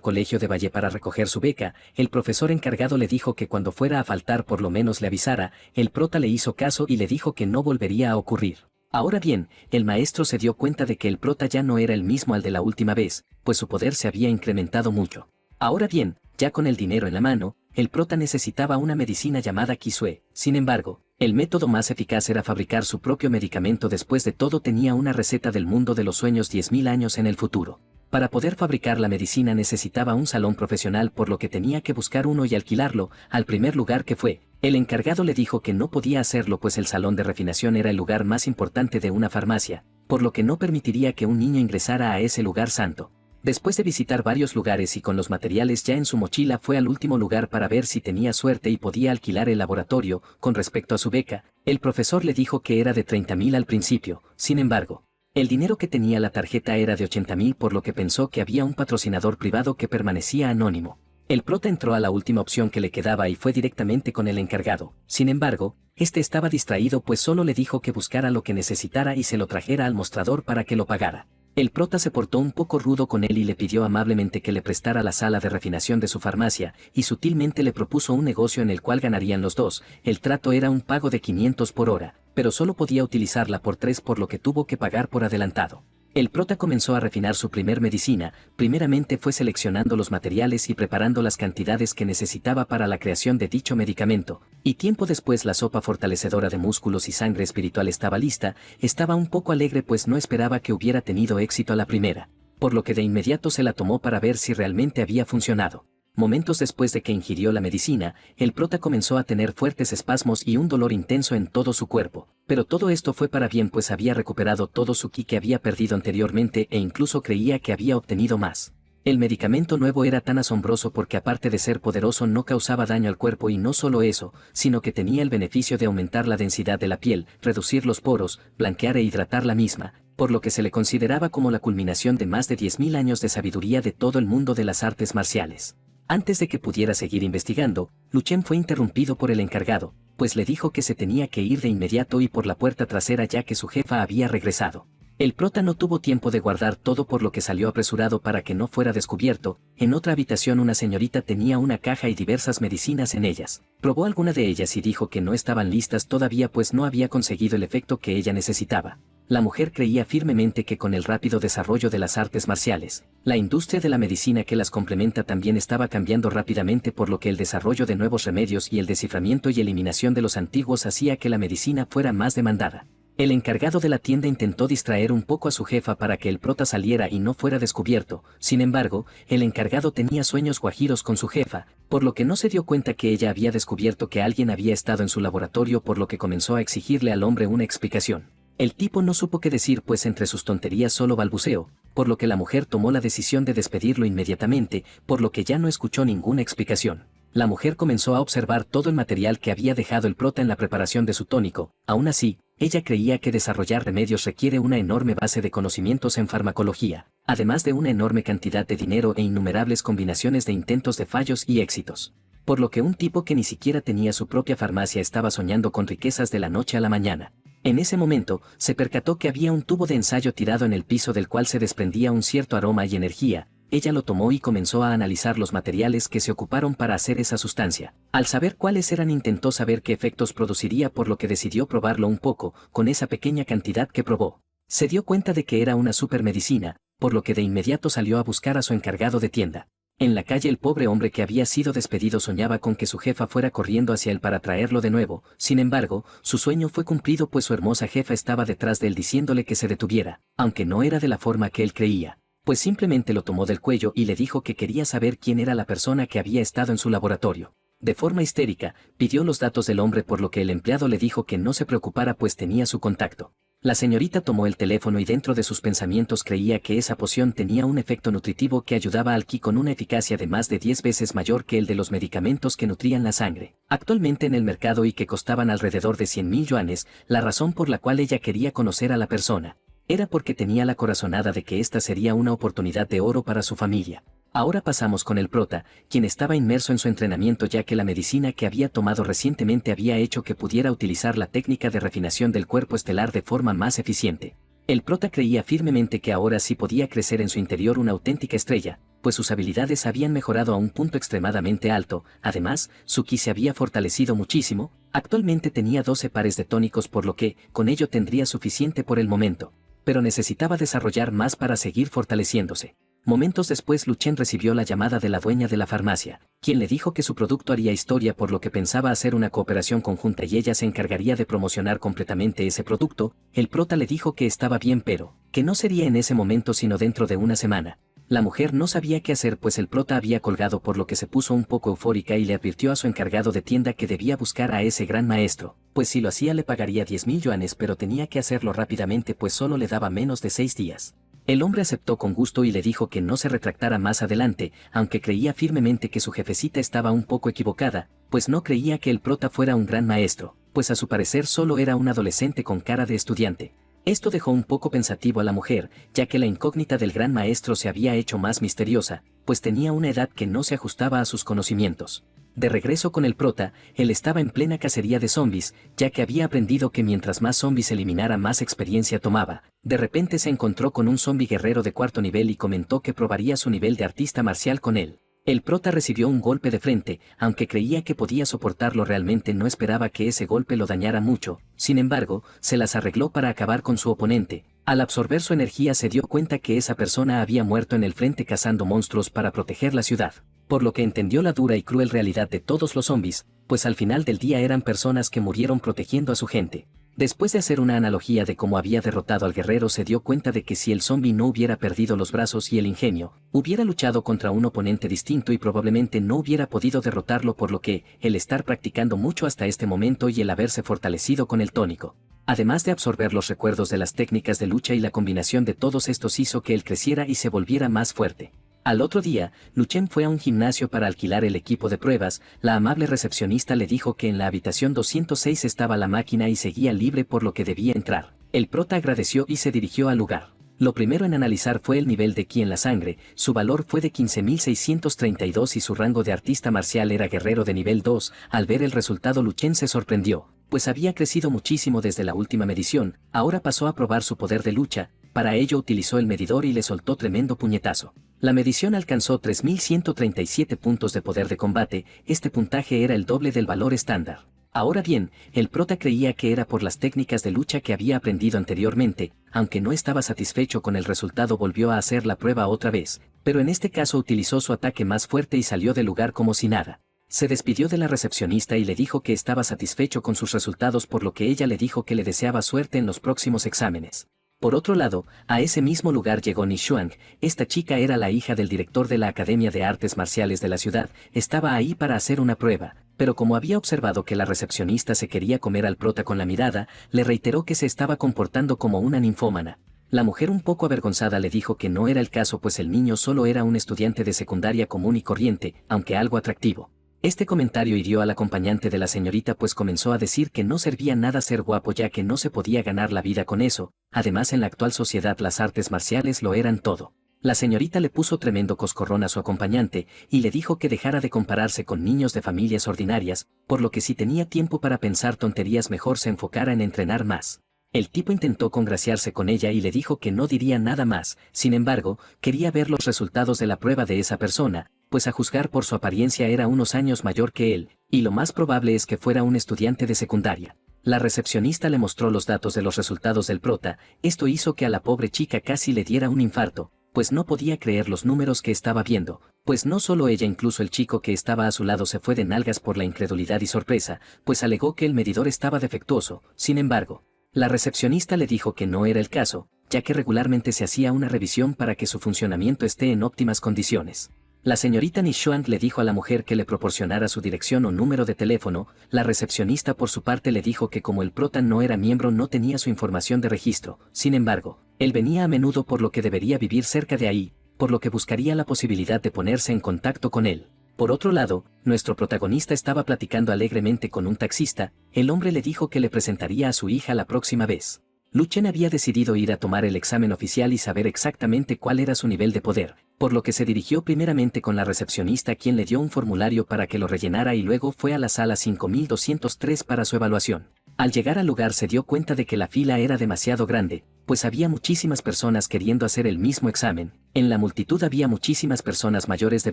colegio de Valle para recoger su beca. El profesor encargado le dijo que cuando fuera a faltar por lo menos le avisara. El prota le hizo caso y le dijo que no volvería a ocurrir. Ahora bien, el maestro se dio cuenta de que el prota ya no era el mismo al de la última vez, pues su poder se había incrementado mucho. Ahora bien, ya con el dinero en la mano, el prota necesitaba una medicina llamada Kisue. Sin embargo, el método más eficaz era fabricar su propio medicamento. Después de todo tenía una receta del mundo de los sueños 10.000 años en el futuro. Para poder fabricar la medicina necesitaba un salón profesional por lo que tenía que buscar uno y alquilarlo. Al primer lugar que fue, el encargado le dijo que no podía hacerlo pues el salón de refinación era el lugar más importante de una farmacia, por lo que no permitiría que un niño ingresara a ese lugar santo. Después de visitar varios lugares y con los materiales ya en su mochila fue al último lugar para ver si tenía suerte y podía alquilar el laboratorio. Con respecto a su beca, el profesor le dijo que era de 30.000 al principio. Sin embargo, el dinero que tenía la tarjeta era de 80.000 por lo que pensó que había un patrocinador privado que permanecía anónimo. El prota entró a la última opción que le quedaba y fue directamente con el encargado. Sin embargo, este estaba distraído pues solo le dijo que buscara lo que necesitara y se lo trajera al mostrador para que lo pagara. El prota se portó un poco rudo con él y le pidió amablemente que le prestara la sala de refinación de su farmacia, y sutilmente le propuso un negocio en el cual ganarían los dos. El trato era un pago de 500 por hora, pero solo podía utilizarla por 3 por lo que tuvo que pagar por adelantado. El prota comenzó a refinar su primer medicina. Primeramente fue seleccionando los materiales y preparando las cantidades que necesitaba para la creación de dicho medicamento, y tiempo después la sopa fortalecedora de músculos y sangre espiritual estaba lista. Estaba un poco alegre pues no esperaba que hubiera tenido éxito a la primera, por lo que de inmediato se la tomó para ver si realmente había funcionado. Momentos después de que ingirió la medicina, el prota comenzó a tener fuertes espasmos y un dolor intenso en todo su cuerpo, pero todo esto fue para bien pues había recuperado todo su ki que había perdido anteriormente e incluso creía que había obtenido más. El medicamento nuevo era tan asombroso porque aparte de ser poderoso no causaba daño al cuerpo y no solo eso, sino que tenía el beneficio de aumentar la densidad de la piel, reducir los poros, blanquear e hidratar la misma, por lo que se le consideraba como la culminación de más de 10.000 años de sabiduría de todo el mundo de las artes marciales. Antes de que pudiera seguir investigando, Luchen fue interrumpido por el encargado, pues le dijo que se tenía que ir de inmediato y por la puerta trasera ya que su jefa había regresado. El prota no tuvo tiempo de guardar todo por lo que salió apresurado para que no fuera descubierto. En otra habitación una señorita tenía una caja y diversas medicinas en ellas. Probó alguna de ellas y dijo que no estaban listas todavía pues no había conseguido el efecto que ella necesitaba. La mujer creía firmemente que con el rápido desarrollo de las artes marciales, la industria de la medicina que las complementa también estaba cambiando rápidamente por lo que el desarrollo de nuevos remedios y el desciframiento y eliminación de los antiguos hacía que la medicina fuera más demandada. El encargado de la tienda intentó distraer un poco a su jefa para que el prota saliera y no fuera descubierto. Sin embargo, el encargado tenía sueños guajiros con su jefa, por lo que no se dio cuenta que ella había descubierto que alguien había estado en su laboratorio, por lo que comenzó a exigirle al hombre una explicación. El tipo no supo qué decir pues entre sus tonterías solo balbuceó, por lo que la mujer tomó la decisión de despedirlo inmediatamente, por lo que ya no escuchó ninguna explicación. La mujer comenzó a observar todo el material que había dejado el prota en la preparación de su tónico. Aún así, ella creía que desarrollar remedios requiere una enorme base de conocimientos en farmacología, además de una enorme cantidad de dinero e innumerables combinaciones de intentos de fallos y éxitos. Por lo que un tipo que ni siquiera tenía su propia farmacia estaba soñando con riquezas de la noche a la mañana. En ese momento, se percató que había un tubo de ensayo tirado en el piso del cual se desprendía un cierto aroma y energía. Ella lo tomó y comenzó a analizar los materiales que se ocuparon para hacer esa sustancia. Al saber cuáles eran intentó saber qué efectos produciría, por lo que decidió probarlo un poco. Con esa pequeña cantidad que probó, se dio cuenta de que era una supermedicina, por lo que de inmediato salió a buscar a su encargado de tienda. En la calle el pobre hombre que había sido despedido soñaba con que su jefa fuera corriendo hacia él para traerlo de nuevo. Sin embargo, su sueño fue cumplido pues su hermosa jefa estaba detrás de él diciéndole que se detuviera, aunque no era de la forma que él creía, pues simplemente lo tomó del cuello y le dijo que quería saber quién era la persona que había estado en su laboratorio. De forma histérica, pidió los datos del hombre, por lo que el empleado le dijo que no se preocupara pues tenía su contacto. La señorita tomó el teléfono y dentro de sus pensamientos creía que esa poción tenía un efecto nutritivo que ayudaba al ki con una eficacia de más de 10 veces mayor que el de los medicamentos que nutrían la sangre, actualmente en el mercado y que costaban alrededor de 100.000 yuanes. La razón por la cual ella quería conocer a la persona era porque tenía la corazonada de que esta sería una oportunidad de oro para su familia. Ahora pasamos con el prota, quien estaba inmerso en su entrenamiento ya que la medicina que había tomado recientemente había hecho que pudiera utilizar la técnica de refinación del cuerpo estelar de forma más eficiente. El prota creía firmemente que ahora sí podía crecer en su interior una auténtica estrella, pues sus habilidades habían mejorado a un punto extremadamente alto. Además, su ki se había fortalecido muchísimo. Actualmente tenía 12 pares de tónicos, por lo que, con ello tendría suficiente por el momento, pero necesitaba desarrollar más para seguir fortaleciéndose. Momentos después Luchen recibió la llamada de la dueña de la farmacia, quien le dijo que su producto haría historia, por lo que pensaba hacer una cooperación conjunta y ella se encargaría de promocionar completamente ese producto. El prota le dijo que estaba bien, pero que no sería en ese momento sino dentro de una semana. La mujer no sabía qué hacer pues el prota había colgado, por lo que se puso un poco eufórica y le advirtió a su encargado de tienda que debía buscar a ese gran maestro, pues si lo hacía le pagaría 10.000 yuanes, pero tenía que hacerlo rápidamente pues solo le daba menos de 6 días. El hombre aceptó con gusto y le dijo que no se retractara más adelante, aunque creía firmemente que su jefecita estaba un poco equivocada, pues no creía que el prota fuera un gran maestro, pues a su parecer solo era un adolescente con cara de estudiante. Esto dejó un poco pensativo a la mujer, ya que la incógnita del gran maestro se había hecho más misteriosa, pues tenía una edad que no se ajustaba a sus conocimientos. De regreso con el prota, él estaba en plena cacería de zombies, ya que había aprendido que mientras más zombies eliminara más experiencia tomaba. De repente se encontró con un zombie guerrero de 4º nivel y comentó que probaría su nivel de artista marcial con él. El prota recibió un golpe de frente, aunque creía que podía soportarlo, realmente no esperaba que ese golpe lo dañara mucho. Sin embargo, se las arregló para acabar con su oponente. Al absorber su energía se dio cuenta que esa persona había muerto en el frente cazando monstruos para proteger la ciudad, por lo que entendió la dura y cruel realidad de todos los zombies, pues al final del día eran personas que murieron protegiendo a su gente. Después de hacer una analogía de cómo había derrotado al guerrero, se dio cuenta de que si el zombie no hubiera perdido los brazos y el ingenio, hubiera luchado contra un oponente distinto y probablemente no hubiera podido derrotarlo, por lo que, el estar practicando mucho hasta este momento y el haberse fortalecido con el tónico, además de absorber los recuerdos de las técnicas de lucha y la combinación de todos estos hizo que él creciera y se volviera más fuerte. Al otro día, Luchen fue a un gimnasio para alquilar el equipo de pruebas. La amable recepcionista le dijo que en la habitación 206 estaba la máquina y seguía libre, por lo que debía entrar. El prota agradeció y se dirigió al lugar. Lo primero en analizar fue el nivel de ki en la sangre, su valor fue de 15.632 y su rango de artista marcial era guerrero de nivel 2. Al ver el resultado Lu Chen se sorprendió, pues había crecido muchísimo desde la última medición. Ahora pasó a probar su poder de lucha. Para ello utilizó el medidor y le soltó tremendo puñetazo. La medición alcanzó 3.137 puntos de poder de combate, este puntaje era el doble del valor estándar. Ahora bien, el prota creía que era por las técnicas de lucha que había aprendido anteriormente, aunque no estaba satisfecho con el resultado volvió a hacer la prueba otra vez, pero en este caso utilizó su ataque más fuerte y salió del lugar como si nada. Se despidió de la recepcionista y le dijo que estaba satisfecho con sus resultados por lo que ella le dijo que le deseaba suerte en los próximos exámenes. Por otro lado, a ese mismo lugar llegó Ni Xuang, esta chica era la hija del director de la Academia de Artes Marciales de la ciudad, estaba ahí para hacer una prueba, pero como había observado que la recepcionista se quería comer al prota con la mirada, le reiteró que se estaba comportando como una ninfómana. La mujer un poco avergonzada le dijo que no era el caso pues el niño solo era un estudiante de secundaria común y corriente, aunque algo atractivo. Este comentario hirió al acompañante de la señorita pues comenzó a decir que no servía nada ser guapo ya que no se podía ganar la vida con eso, además en la actual sociedad las artes marciales lo eran todo. La señorita le puso tremendo coscorrón a su acompañante y le dijo que dejara de compararse con niños de familias ordinarias, por lo que si tenía tiempo para pensar tonterías mejor se enfocara en entrenar más. El tipo intentó congraciarse con ella y le dijo que no diría nada más, sin embargo, quería ver los resultados de la prueba de esa persona, pues a juzgar por su apariencia era unos años mayor que él, y lo más probable es que fuera un estudiante de secundaria. La recepcionista le mostró los datos de los resultados del prota, esto hizo que a la pobre chica casi le diera un infarto, pues no podía creer los números que estaba viendo, pues no solo ella incluso el chico que estaba a su lado se fue de nalgas por la incredulidad y sorpresa, pues alegó que el medidor estaba defectuoso, sin embargo, la recepcionista le dijo que no era el caso, ya que regularmente se hacía una revisión para que su funcionamiento esté en óptimas condiciones. La señorita Ni Xuang le dijo a la mujer que le proporcionara su dirección o número de teléfono, la recepcionista por su parte le dijo que como el prota no era miembro no tenía su información de registro, sin embargo, él venía a menudo por lo que debería vivir cerca de ahí, por lo que buscaría la posibilidad de ponerse en contacto con él. Por otro lado, nuestro protagonista estaba platicando alegremente con un taxista, el hombre le dijo que le presentaría a su hija la próxima vez. Lu Chen había decidido ir a tomar el examen oficial y saber exactamente cuál era su nivel de poder, por lo que se dirigió primeramente con la recepcionista quien le dio un formulario para que lo rellenara y luego fue a la sala 5203 para su evaluación. Al llegar al lugar se dio cuenta de que la fila era demasiado grande, pues había muchísimas personas queriendo hacer el mismo examen. En la multitud había muchísimas personas mayores de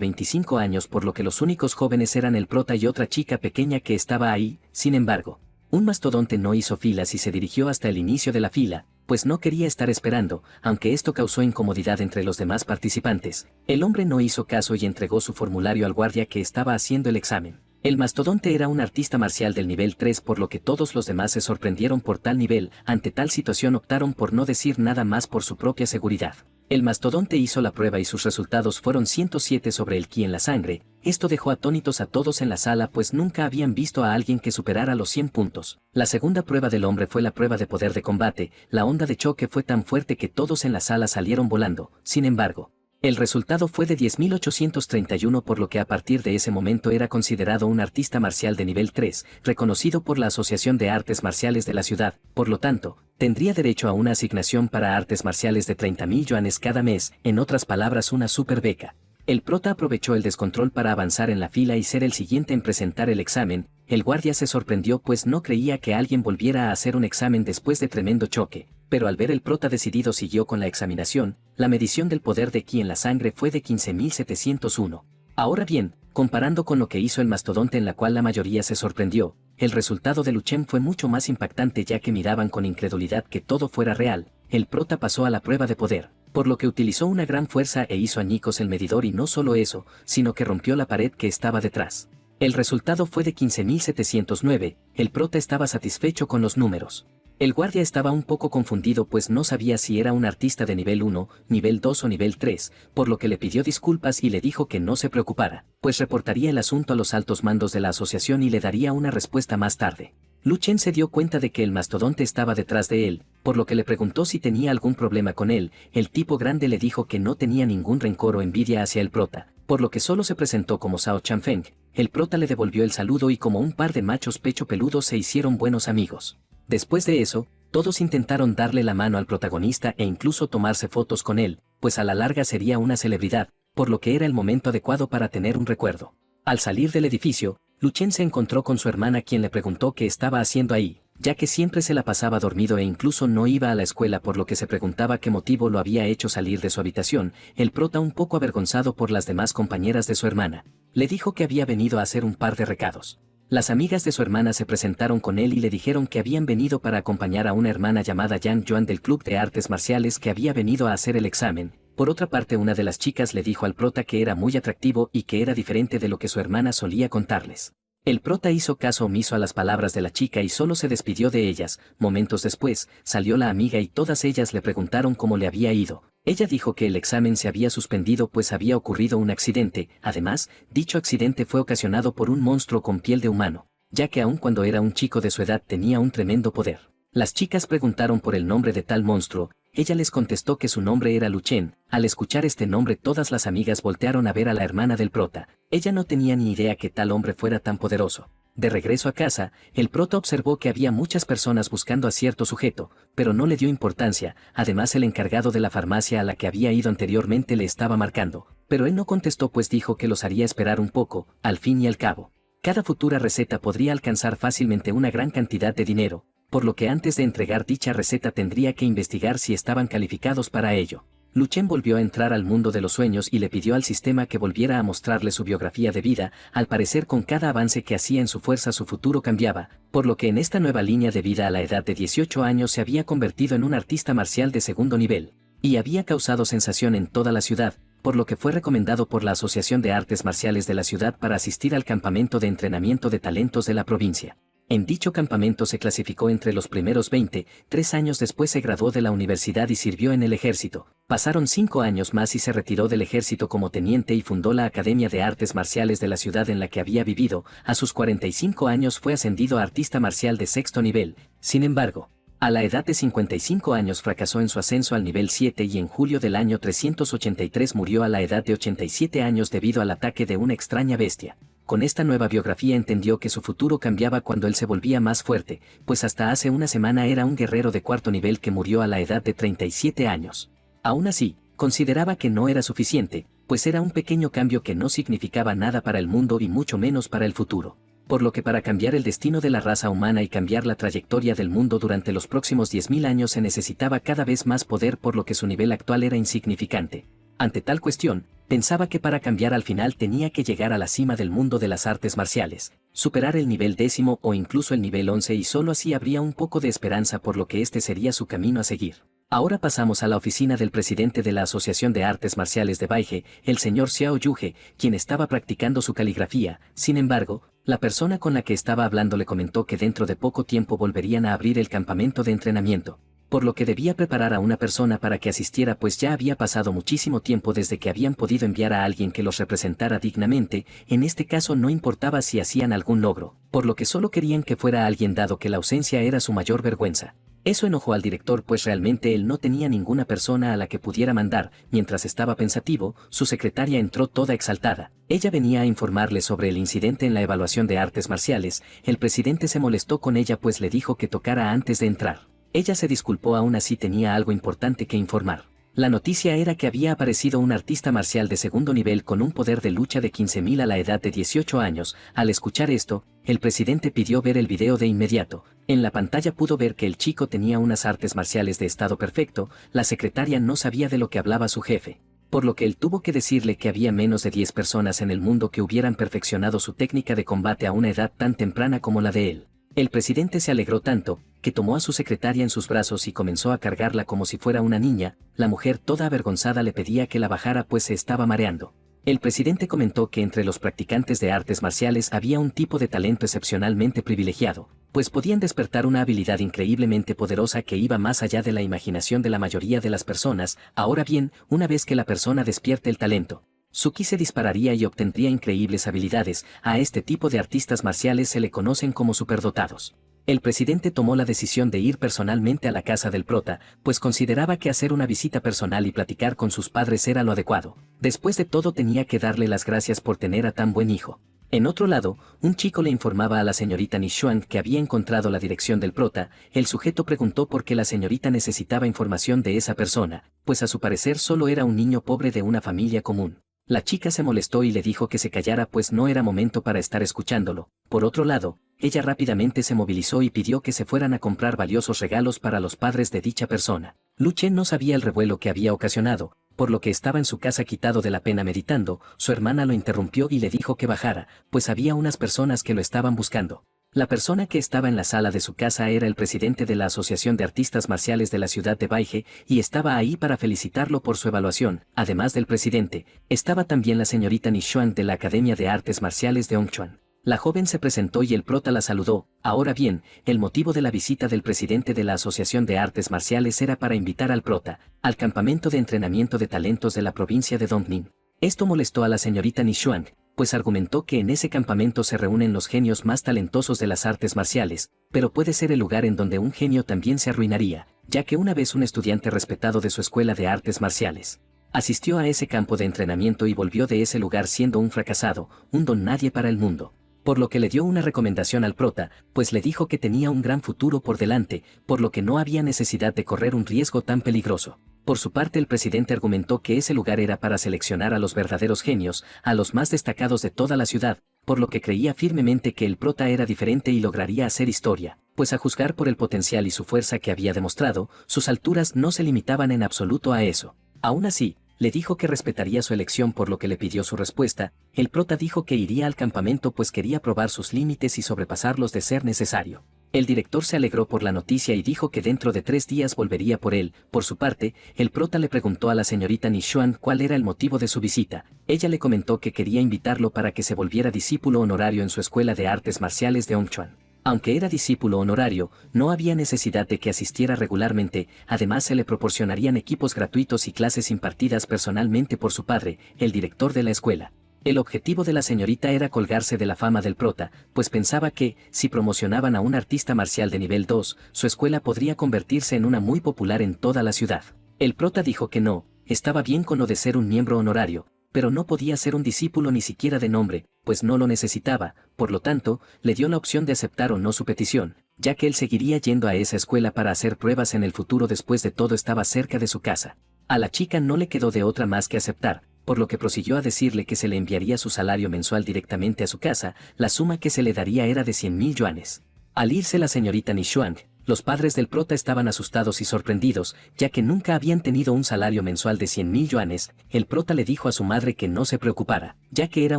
25 años por lo que los únicos jóvenes eran el prota y otra chica pequeña que estaba ahí, sin embargo. Un mastodonte no hizo filas y se dirigió hasta el inicio de la fila, pues no quería estar esperando, aunque esto causó incomodidad entre los demás participantes. El hombre no hizo caso y entregó su formulario al guardia que estaba haciendo el examen. El mastodonte era un artista marcial del nivel 3 por lo que todos los demás se sorprendieron por tal nivel, ante tal situación optaron por no decir nada más por su propia seguridad. El mastodonte hizo la prueba y sus resultados fueron 107 sobre el ki en la sangre, esto dejó atónitos a todos en la sala pues nunca habían visto a alguien que superara los 100 puntos. La segunda prueba del hombre fue la prueba de poder de combate, la onda de choque fue tan fuerte que todos en la sala salieron volando, sin embargo, el resultado fue de 10.831 por lo que a partir de ese momento era considerado un artista marcial de nivel 3, reconocido por la Asociación de Artes Marciales de la ciudad, por lo tanto, tendría derecho a una asignación para artes marciales de 30.000 yuanes cada mes, en otras palabras una super beca. El prota aprovechó el descontrol para avanzar en la fila y ser el siguiente en presentar el examen, el guardia se sorprendió pues no creía que alguien volviera a hacer un examen después de tremendo choque, pero al ver el prota decidido siguió con la examinación, la medición del poder de ki en la sangre fue de 15.701. Ahora bien, comparando con lo que hizo el mastodonte en la cual la mayoría se sorprendió, el resultado de Lu Chen fue mucho más impactante ya que miraban con incredulidad que todo fuera real, el prota pasó a la prueba de poder, por lo que utilizó una gran fuerza e hizo añicos el medidor y no solo eso, sino que rompió la pared que estaba detrás. El resultado fue de 15.709, el prota estaba satisfecho con los números. El guardia estaba un poco confundido pues no sabía si era un artista de nivel 1, nivel 2 o nivel 3, por lo que le pidió disculpas y le dijo que no se preocupara, pues reportaría el asunto a los altos mandos de la asociación y le daría una respuesta más tarde. Lu Chen se dio cuenta de que el mastodonte estaba detrás de él, por lo que le preguntó si tenía algún problema con él, el tipo grande le dijo que no tenía ningún rencor o envidia hacia el prota, por lo que solo se presentó como Zhao Chanfeng, el prota le devolvió el saludo y como un par de machos pecho peludo se hicieron buenos amigos. Después de eso, Todos intentaron darle la mano al protagonista e incluso tomarse fotos con él, pues a la larga sería una celebridad, por lo que era el momento adecuado para tener un recuerdo. Al salir del edificio, Luchen se encontró con su hermana, quien le preguntó qué estaba haciendo ahí, ya que siempre se la pasaba dormido e incluso no iba a la escuela, por lo que se preguntaba qué motivo lo había hecho salir de su habitación. El prota, un poco avergonzado por las demás compañeras de su hermana, le dijo que había venido a hacer un par de recados. Las amigas de su hermana se presentaron con él y le dijeron que habían venido para acompañar a una hermana llamada Yang Yuan del club de artes marciales que había venido a hacer el examen. Por otra parte, una de las chicas le dijo al prota que era muy atractivo y que era diferente de lo que su hermana solía contarles. El prota hizo caso omiso a las palabras de la chica y solo se despidió de ellas. Momentos después, salió la amiga y todas ellas le preguntaron cómo le había ido. Ella dijo que el examen se había suspendido pues había ocurrido un accidente. Además, dicho accidente fue ocasionado por un monstruo con piel de humano, ya que aun cuando era un chico de su edad tenía un tremendo poder. Las chicas preguntaron por el nombre de tal monstruo. Ella les contestó que su nombre era Luchen. Al escuchar este nombre, todas las amigas voltearon a ver a la hermana del prota. Ella no tenía ni idea que tal hombre fuera tan poderoso. De regreso a casa, el prota observó que había muchas personas buscando a cierto sujeto, pero no le dio importancia. Además, el encargado de la farmacia a la que había ido anteriormente le estaba marcando, pero él no contestó pues dijo que los haría esperar un poco. Al fin y al cabo, cada futura receta podría alcanzar fácilmente una gran cantidad de dinero, por lo que antes de entregar dicha receta tendría que investigar si estaban calificados para ello. Luchen volvió a entrar al mundo de los sueños y le pidió al sistema que volviera a mostrarle su biografía de vida. Al parecer, con cada avance que hacía en su fuerza, su futuro cambiaba, por lo que en esta nueva línea de vida a la edad de 18 años se había convertido en un artista marcial de segundo nivel, y había causado sensación en toda la ciudad, por lo que fue recomendado por la Asociación de Artes Marciales de la ciudad para asistir al campamento de entrenamiento de talentos de la provincia. En dicho campamento se clasificó entre los primeros 20, 3 años después se graduó de la universidad y sirvió en el ejército. Pasaron 5 años más y se retiró del ejército como teniente y fundó la Academia de Artes Marciales de la ciudad en la que había vivido. A sus 45 años fue ascendido a artista marcial de sexto nivel. Sin embargo, a la edad de 55 años fracasó en su ascenso al nivel 7 y en julio del año 383 murió a la edad de 87 años debido al ataque de una extraña bestia. Con esta nueva biografía entendió que su futuro cambiaba cuando él se volvía más fuerte, pues hasta hace una semana era un guerrero de cuarto nivel que murió a la edad de 37 años. Aún así, consideraba que no era suficiente, pues era un pequeño cambio que no significaba nada para el mundo y mucho menos para el futuro. Por lo que para cambiar el destino de la raza humana y cambiar la trayectoria del mundo durante los próximos 10.000 años se necesitaba cada vez más poder, por lo que su nivel actual era insignificante. Ante tal cuestión, pensaba que para cambiar al final tenía que llegar a la cima del mundo de las artes marciales, superar el nivel 10 o incluso el nivel 11 y solo así habría un poco de esperanza, por lo que este sería su camino a seguir. Ahora pasamos a la oficina del presidente de la Asociación de Artes Marciales de Baije, el señor Xiao Yuge, quien estaba practicando su caligrafía. Sin embargo, la persona con la que estaba hablando le comentó que dentro de poco tiempo volverían a abrir el campamento de entrenamiento, por lo que debía preparar a una persona para que asistiera, pues ya había pasado muchísimo tiempo desde que habían podido enviar a alguien que los representara dignamente. En este caso no importaba si hacían algún logro, por lo que solo querían que fuera alguien, dado que la ausencia era su mayor vergüenza. Eso enojó al director, pues realmente él no tenía ninguna persona a la que pudiera mandar. Mientras estaba pensativo, su secretaria entró toda exaltada. Ella venía a informarle sobre el incidente en la evaluación de artes marciales. El presidente se molestó con ella pues le dijo que tocara antes de entrar. Ella se disculpó, aún así tenía algo importante que informar. La noticia era que había aparecido un artista marcial de segundo nivel con un poder de lucha de 15.000 a la edad de 18 años. Al escuchar esto, el presidente pidió ver el video de inmediato. En la pantalla pudo ver que el chico tenía unas artes marciales de estado perfecto. La secretaria no sabía de lo que hablaba su jefe, por lo que él tuvo que decirle que había menos de 10 personas en el mundo que hubieran perfeccionado su técnica de combate a una edad tan temprana como la de él. El presidente se alegró tanto, que tomó a su secretaria en sus brazos y comenzó a cargarla como si fuera una niña. La mujer, toda avergonzada, le pedía que la bajara pues se estaba mareando. El presidente comentó que entre los practicantes de artes marciales había un tipo de talento excepcionalmente privilegiado, pues podían despertar una habilidad increíblemente poderosa que iba más allá de la imaginación de la mayoría de las personas. Ahora bien, una vez que la persona despierte el talento, su ki se dispararía y obtendría increíbles habilidades. A este tipo de artistas marciales se le conocen como superdotados. El presidente tomó la decisión de ir personalmente a la casa del prota, pues consideraba que hacer una visita personal y platicar con sus padres era lo adecuado. Después de todo tenía que darle las gracias por tener a tan buen hijo. En otro lado, un chico le informaba a la señorita Nishuan que había encontrado la dirección del prota. El sujeto preguntó por qué la señorita necesitaba información de esa persona, pues a su parecer solo era un niño pobre de una familia común. La chica se molestó y le dijo que se callara pues no era momento para estar escuchándolo. Por otro lado, ella rápidamente se movilizó y pidió que se fueran a comprar valiosos regalos para los padres de dicha persona. Lu Chen no sabía el revuelo que había ocasionado, por lo que estaba en su casa quitado de la pena meditando. Su hermana lo interrumpió y le dijo que bajara, pues había unas personas que lo estaban buscando. La persona que estaba en la sala de su casa era el presidente de la Asociación de Artistas Marciales de la ciudad de Baije, y estaba ahí para felicitarlo por su evaluación. Además del presidente, estaba también la señorita Nishuan de la Academia de Artes Marciales de Hongchuan. La joven se presentó y el prota la saludó. Ahora bien, el motivo de la visita del presidente de la Asociación de Artes Marciales era para invitar al prota al campamento de entrenamiento de talentos de la provincia de Dongning. Esto molestó a la señorita Nishuan, pues argumentó que en ese campamento se reúnen los genios más talentosos de las artes marciales, pero puede ser el lugar en donde un genio también se arruinaría, ya que una vez un estudiante respetado de su escuela de artes marciales asistió a ese campo de entrenamiento y volvió de ese lugar siendo un fracasado, un don nadie para el mundo. Por lo que le dio una recomendación al prota, pues le dijo que tenía un gran futuro por delante, por lo que no había necesidad de correr un riesgo tan peligroso. Por su parte el presidente argumentó que ese lugar era para seleccionar a los verdaderos genios, a los más destacados de toda la ciudad, por lo que creía firmemente que el prota era diferente y lograría hacer historia, pues a juzgar por el potencial y su fuerza que había demostrado, sus alturas no se limitaban en absoluto a eso. Aún así, le dijo que respetaría su elección por lo que le pidió su respuesta. El prota dijo que iría al campamento pues quería probar sus límites y sobrepasarlos de ser necesario. El director se alegró por la noticia y dijo que dentro de 3 días volvería por él. Por su parte, el prota le preguntó a la señorita Nishuan cuál era el motivo de su visita. Ella le comentó que quería invitarlo para que se volviera discípulo honorario en su escuela de artes marciales de Hongchuan. Aunque era discípulo honorario, no había necesidad de que asistiera regularmente, además se le proporcionarían equipos gratuitos y clases impartidas personalmente por su padre, el director de la escuela. El objetivo de la señorita era colgarse de la fama del prota, pues pensaba que, si promocionaban a un artista marcial de nivel 2, su escuela podría convertirse en una muy popular en toda la ciudad. El prota dijo que no, estaba bien con lo de ser un miembro honorario, pero no podía ser un discípulo ni siquiera de nombre, pues no lo necesitaba. Por lo tanto, le dio la opción de aceptar o no su petición, ya que él seguiría yendo a esa escuela para hacer pruebas en el futuro. Después de todo estaba cerca de su casa. A la chica no le quedó de otra más que aceptar, por lo que prosiguió a decirle que se le enviaría su salario mensual directamente a su casa. La suma que se le daría era de 100.000 yuanes. Al irse la señorita Nishuang, los padres del prota estaban asustados y sorprendidos, ya que nunca habían tenido un salario mensual de 100.000 yuanes. El prota le dijo a su madre que no se preocupara, ya que era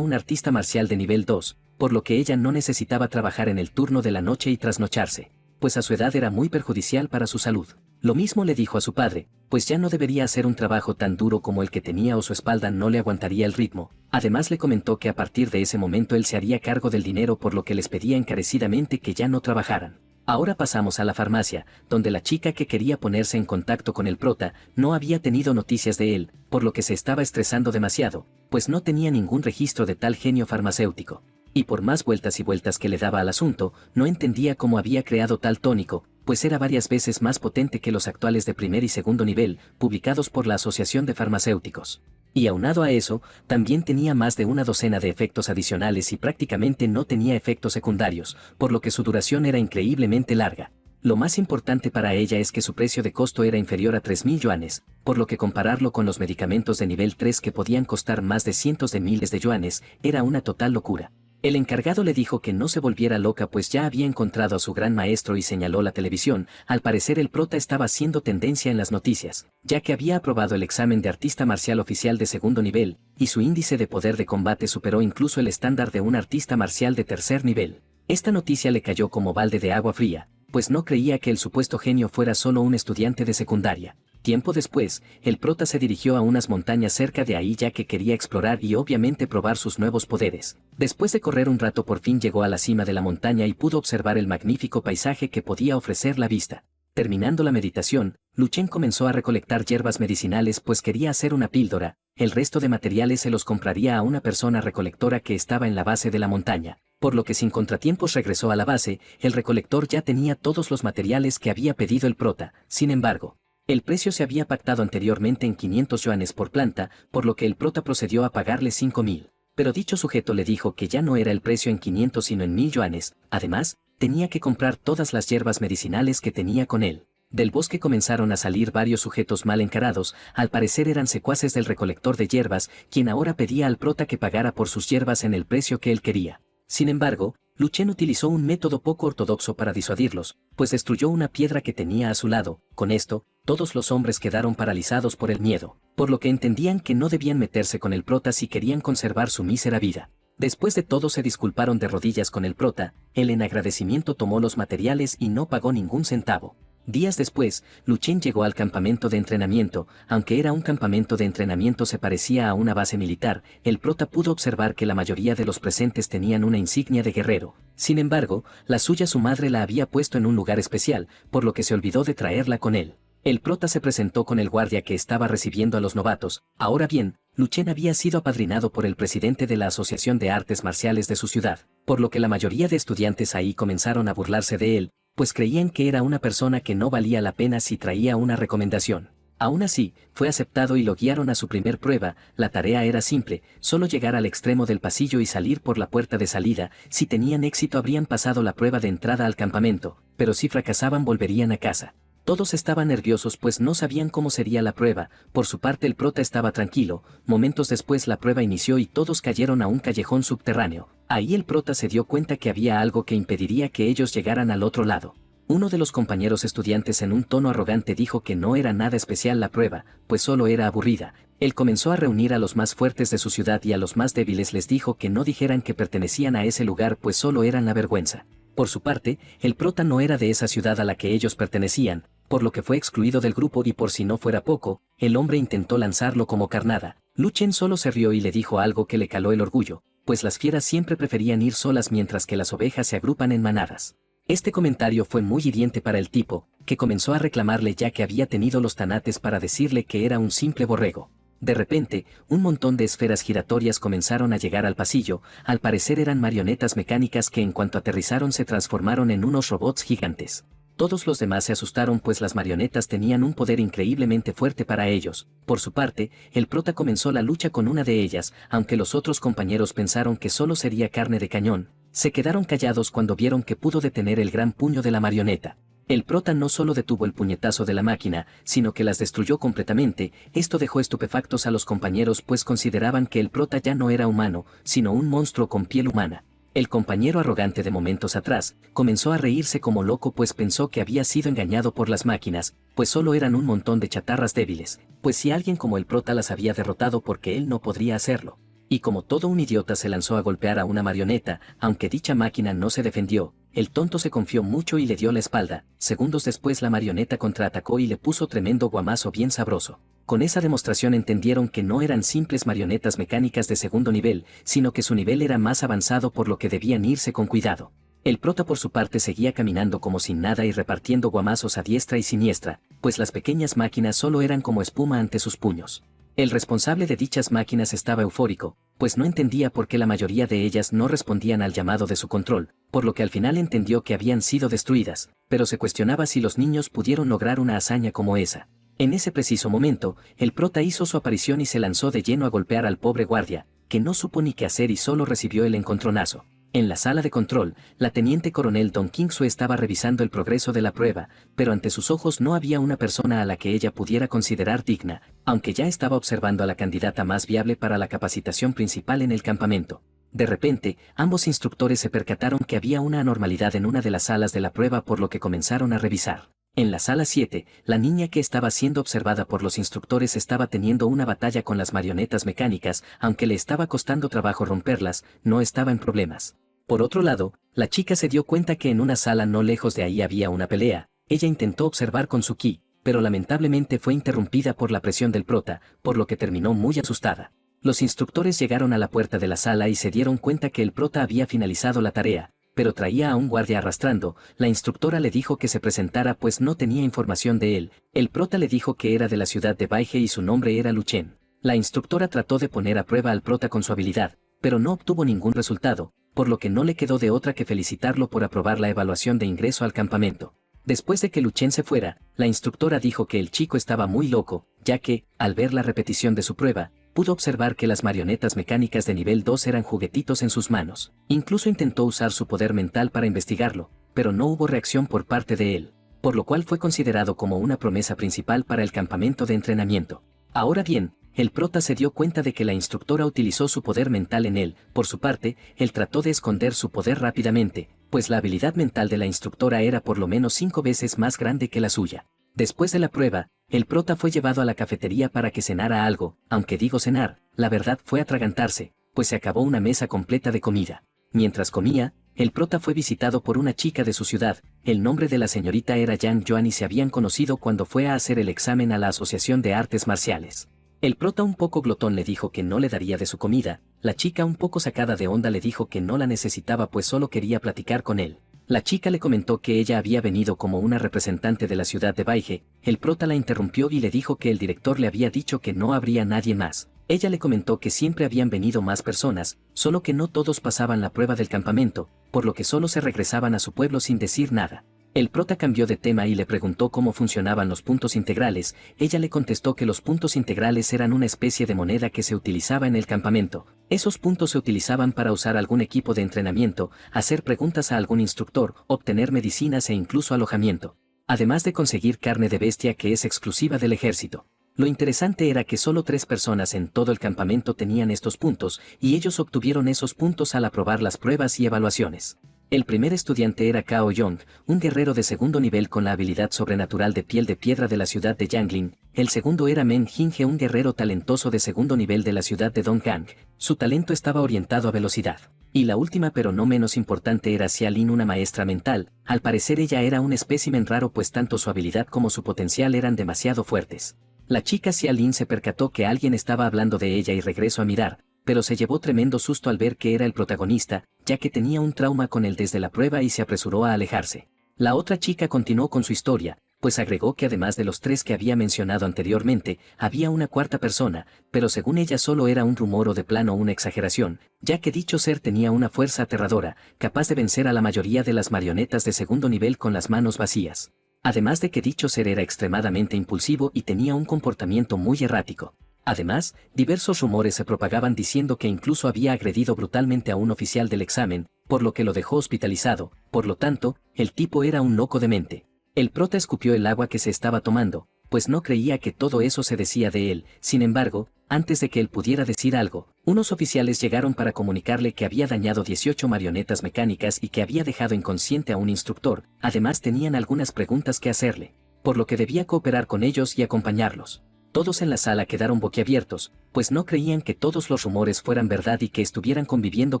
un artista marcial de nivel 2, por lo que ella no necesitaba trabajar en el turno de la noche y trasnocharse, pues a su edad era muy perjudicial para su salud. Lo mismo le dijo a su padre, pues ya no debería hacer un trabajo tan duro como el que tenía o su espalda no le aguantaría el ritmo. Además le comentó que a partir de ese momento él se haría cargo del dinero, por lo que les pedía encarecidamente que ya no trabajaran. Ahora pasamos a la farmacia, donde la chica que quería ponerse en contacto con el prota no había tenido noticias de él, por lo que se estaba estresando demasiado, pues no tenía ningún registro de tal genio farmacéutico. Y por más vueltas y vueltas que le daba al asunto, no entendía cómo había creado tal tónico, pues era varias veces más potente que los actuales de primer y segundo nivel, publicados por la Asociación de Farmacéuticos. Y aunado a eso, también tenía más de una docena de efectos adicionales y prácticamente no tenía efectos secundarios, por lo que su duración era increíblemente larga. Lo más importante para ella es que su precio de costo era inferior a 3.000 yuanes, por lo que compararlo con los medicamentos de nivel 3 que podían costar más de cientos de miles de yuanes, era una total locura. El encargado le dijo que no se volviera loca, pues ya había encontrado a su gran maestro y señaló la televisión. Al parecer el prota estaba haciendo tendencia en las noticias, ya que había aprobado el examen de artista marcial oficial de segundo nivel, y su índice de poder de combate superó incluso el estándar de un artista marcial de tercer nivel. Esta noticia le cayó como balde de agua fría, pues no creía que el supuesto genio fuera solo un estudiante de secundaria. Tiempo después, el prota se dirigió a unas montañas cerca de ahí, ya que quería explorar y obviamente probar sus nuevos poderes. Después de correr un rato por fin llegó a la cima de la montaña y pudo observar el magnífico paisaje que podía ofrecer la vista. Terminando la meditación, Lu Chen comenzó a recolectar hierbas medicinales, pues quería hacer una píldora. El resto de materiales se los compraría a una persona recolectora que estaba en la base de la montaña, por lo que sin contratiempos regresó a la base. El recolector ya tenía todos los materiales que había pedido el prota. Sin embargo, el precio se había pactado anteriormente en 500 yuanes por planta, por lo que el prota procedió a pagarle 5.000. Pero dicho sujeto le dijo que ya no era el precio en 500 sino en 1000 yuanes, además, tenía que comprar todas las hierbas medicinales que tenía con él. Del bosque comenzaron a salir varios sujetos mal encarados, al parecer eran secuaces del recolector de hierbas, quien ahora pedía al prota que pagara por sus hierbas en el precio que él quería. Sin embargo, Luchen utilizó un método poco ortodoxo para disuadirlos, pues destruyó una piedra que tenía a su lado. Con esto, todos los hombres quedaron paralizados por el miedo, por lo que entendían que no debían meterse con el prota si querían conservar su mísera vida. Después de todo se disculparon de rodillas con el prota, él en agradecimiento tomó los materiales y no pagó ningún centavo. Días después, Luchen llegó al campamento de entrenamiento. Aunque era un campamento de entrenamiento se parecía a una base militar, el prota pudo observar que la mayoría de los presentes tenían una insignia de guerrero. Sin embargo, la suya su madre la había puesto en un lugar especial, por lo que se olvidó de traerla con él. El prota se presentó con el guardia que estaba recibiendo a los novatos. Ahora bien, Luchen había sido apadrinado por el presidente de la Asociación de Artes Marciales de su ciudad, por lo que la mayoría de estudiantes ahí comenzaron a burlarse de él, pues creían que era una persona que no valía la pena si traía una recomendación. Aún así, fue aceptado y lo guiaron a su primer prueba. La tarea era simple, solo llegar al extremo del pasillo y salir por la puerta de salida. Si tenían éxito habrían pasado la prueba de entrada al campamento, pero si fracasaban volverían a casa. Todos estaban nerviosos pues no sabían cómo sería la prueba. Por su parte el prota estaba tranquilo. Momentos después la prueba inició y todos cayeron a un callejón subterráneo. Ahí el prota se dio cuenta que había algo que impediría que ellos llegaran al otro lado. Uno de los compañeros estudiantes en un tono arrogante dijo que no era nada especial la prueba, pues solo era aburrida. Él comenzó a reunir a los más fuertes de su ciudad y a los más débiles les dijo que no dijeran que pertenecían a ese lugar pues solo eran la vergüenza. Por su parte, el prota no era de esa ciudad a la que ellos pertenecían, por lo que fue excluido del grupo y por si no fuera poco, el hombre intentó lanzarlo como carnada. Luchen solo se rió y le dijo algo que le caló el orgullo, pues las fieras siempre preferían ir solas mientras que las ovejas se agrupan en manadas. Este comentario fue muy hiriente para el tipo, que comenzó a reclamarle ya que había tenido los tanates para decirle que era un simple borrego. De repente, un montón de esferas giratorias comenzaron a llegar al pasillo. Al parecer eran marionetas mecánicas que en cuanto aterrizaron se transformaron en unos robots gigantes. Todos los demás se asustaron pues las marionetas tenían un poder increíblemente fuerte para ellos. Por su parte, el prota comenzó la lucha con una de ellas, aunque los otros compañeros pensaron que solo sería carne de cañón. Se quedaron callados cuando vieron que pudo detener el gran puño de la marioneta. El prota no solo detuvo el puñetazo de la máquina, sino que las destruyó completamente. Esto dejó estupefactos a los compañeros pues consideraban que el prota ya no era humano, sino un monstruo con piel humana. El compañero arrogante de momentos atrás comenzó a reírse como loco pues pensó que había sido engañado por las máquinas, pues solo eran un montón de chatarras débiles, pues si alguien como el prota las había derrotado porque él no podría hacerlo. Y como todo un idiota se lanzó a golpear a una marioneta, aunque dicha máquina no se defendió, el tonto se confió mucho y le dio la espalda. Segundos después la marioneta contraatacó y le puso tremendo guamazo bien sabroso. Con esa demostración entendieron que no eran simples marionetas mecánicas de segundo nivel, sino que su nivel era más avanzado por lo que debían irse con cuidado. El prota por su parte seguía caminando como sin nada y repartiendo guamazos a diestra y siniestra, pues las pequeñas máquinas solo eran como espuma ante sus puños. El responsable de dichas máquinas estaba eufórico, pues no entendía por qué la mayoría de ellas no respondían al llamado de su control, por lo que al final entendió que habían sido destruidas, pero se cuestionaba si los niños pudieron lograr una hazaña como esa. En ese preciso momento, el prota hizo su aparición y se lanzó de lleno a golpear al pobre guardia, que no supo ni qué hacer y solo recibió el encontronazo. En la sala de control, la teniente coronel Don Kingsu estaba revisando el progreso de la prueba, pero ante sus ojos no había una persona a la que ella pudiera considerar digna, aunque ya estaba observando a la candidata más viable para la capacitación principal en el campamento. De repente, ambos instructores se percataron que había una anormalidad en una de las salas de la prueba por lo que comenzaron a revisar. En la sala 7, la niña que estaba siendo observada por los instructores estaba teniendo una batalla con las marionetas mecánicas, aunque le estaba costando trabajo romperlas, no estaba en problemas. Por otro lado, la chica se dio cuenta que en una sala no lejos de ahí había una pelea. Ella intentó observar con su ki, pero lamentablemente fue interrumpida por la presión del prota, por lo que terminó muy asustada. Los instructores llegaron a la puerta de la sala y se dieron cuenta que el prota había finalizado la tarea, pero traía a un guardia arrastrando. La instructora le dijo que se presentara pues no tenía información de él. El prota le dijo que era de la ciudad de Baige y su nombre era Luchen. La instructora trató de poner a prueba al prota con su habilidad, pero no obtuvo ningún resultado, por lo que no le quedó de otra que felicitarlo por aprobar la evaluación de ingreso al campamento. Después de que Luchen se fuera, la instructora dijo que el chico estaba muy loco, ya que, al ver la repetición de su prueba, pudo observar que las marionetas mecánicas de nivel 2 eran juguetitos en sus manos. Incluso intentó usar su poder mental para investigarlo, pero no hubo reacción por parte de él, por lo cual fue considerado como una promesa principal para el campamento de entrenamiento. Ahora bien, el prota se dio cuenta de que la instructora utilizó su poder mental en él. Por su parte, él trató de esconder su poder rápidamente, pues la habilidad mental de la instructora era por lo menos 5 veces más grande que la suya. Después de la prueba, el prota fue llevado a la cafetería para que cenara algo, aunque digo cenar, la verdad fue atragantarse, pues se acabó una mesa completa de comida. Mientras comía, el prota fue visitado por una chica de su ciudad. El nombre de la señorita era Yang Yuan y se habían conocido cuando fue a hacer el examen a la Asociación de Artes Marciales. El prota un poco glotón le dijo que no le daría de su comida. La chica un poco sacada de onda le dijo que no la necesitaba pues solo quería platicar con él. La chica le comentó que ella había venido como una representante de la ciudad de Baige. El prota la interrumpió y le dijo que el director le había dicho que no habría nadie más. Ella le comentó que siempre habían venido más personas, solo que no todos pasaban la prueba del campamento, por lo que solo se regresaban a su pueblo sin decir nada. El prota cambió de tema y le preguntó cómo funcionaban los puntos integrales. Ella le contestó que los puntos integrales eran una especie de moneda que se utilizaba en el campamento. Esos puntos se utilizaban para usar algún equipo de entrenamiento, hacer preguntas a algún instructor, obtener medicinas e incluso alojamiento. Además de conseguir carne de bestia que es exclusiva del ejército. Lo interesante era que solo 3 personas en todo el campamento tenían estos puntos, y ellos obtuvieron esos puntos al aprobar las pruebas y evaluaciones. El primer estudiante era Cao Yong, un guerrero de segundo nivel con la habilidad sobrenatural de piel de piedra de la ciudad de Yangling. El segundo era Meng Jinge, un guerrero talentoso de segundo nivel de la ciudad de Donggang. Su talento estaba orientado a velocidad. Y la última pero no menos importante era Xia Lin, una maestra mental. Al parecer ella era un espécimen raro pues tanto su habilidad como su potencial eran demasiado fuertes. La chica Xia Lin se percató que alguien estaba hablando de ella y regresó a mirar, pero se llevó tremendo susto al ver que era el protagonista, ya que tenía un trauma con él desde la prueba y se apresuró a alejarse. La otra chica continuó con su historia, pues agregó que además de los 3 que había mencionado anteriormente, había una cuarta persona, pero según ella solo era un rumor o de plano una exageración, ya que dicho ser tenía una fuerza aterradora, capaz de vencer a la mayoría de las marionetas de segundo nivel con las manos vacías. Además de que dicho ser era extremadamente impulsivo y tenía un comportamiento muy errático. Además, diversos rumores se propagaban diciendo que incluso había agredido brutalmente a un oficial del examen, por lo que lo dejó hospitalizado. Por lo tanto, el tipo era un loco de mente. El prota escupió el agua que se estaba tomando, pues no creía que todo eso se decía de él. Sin embargo, antes de que él pudiera decir algo, unos oficiales llegaron para comunicarle que había dañado 18 marionetas mecánicas y que había dejado inconsciente a un instructor. Además tenían algunas preguntas que hacerle, por lo que debía cooperar con ellos y acompañarlos. Todos en la sala quedaron boquiabiertos, pues no creían que todos los rumores fueran verdad y que estuvieran conviviendo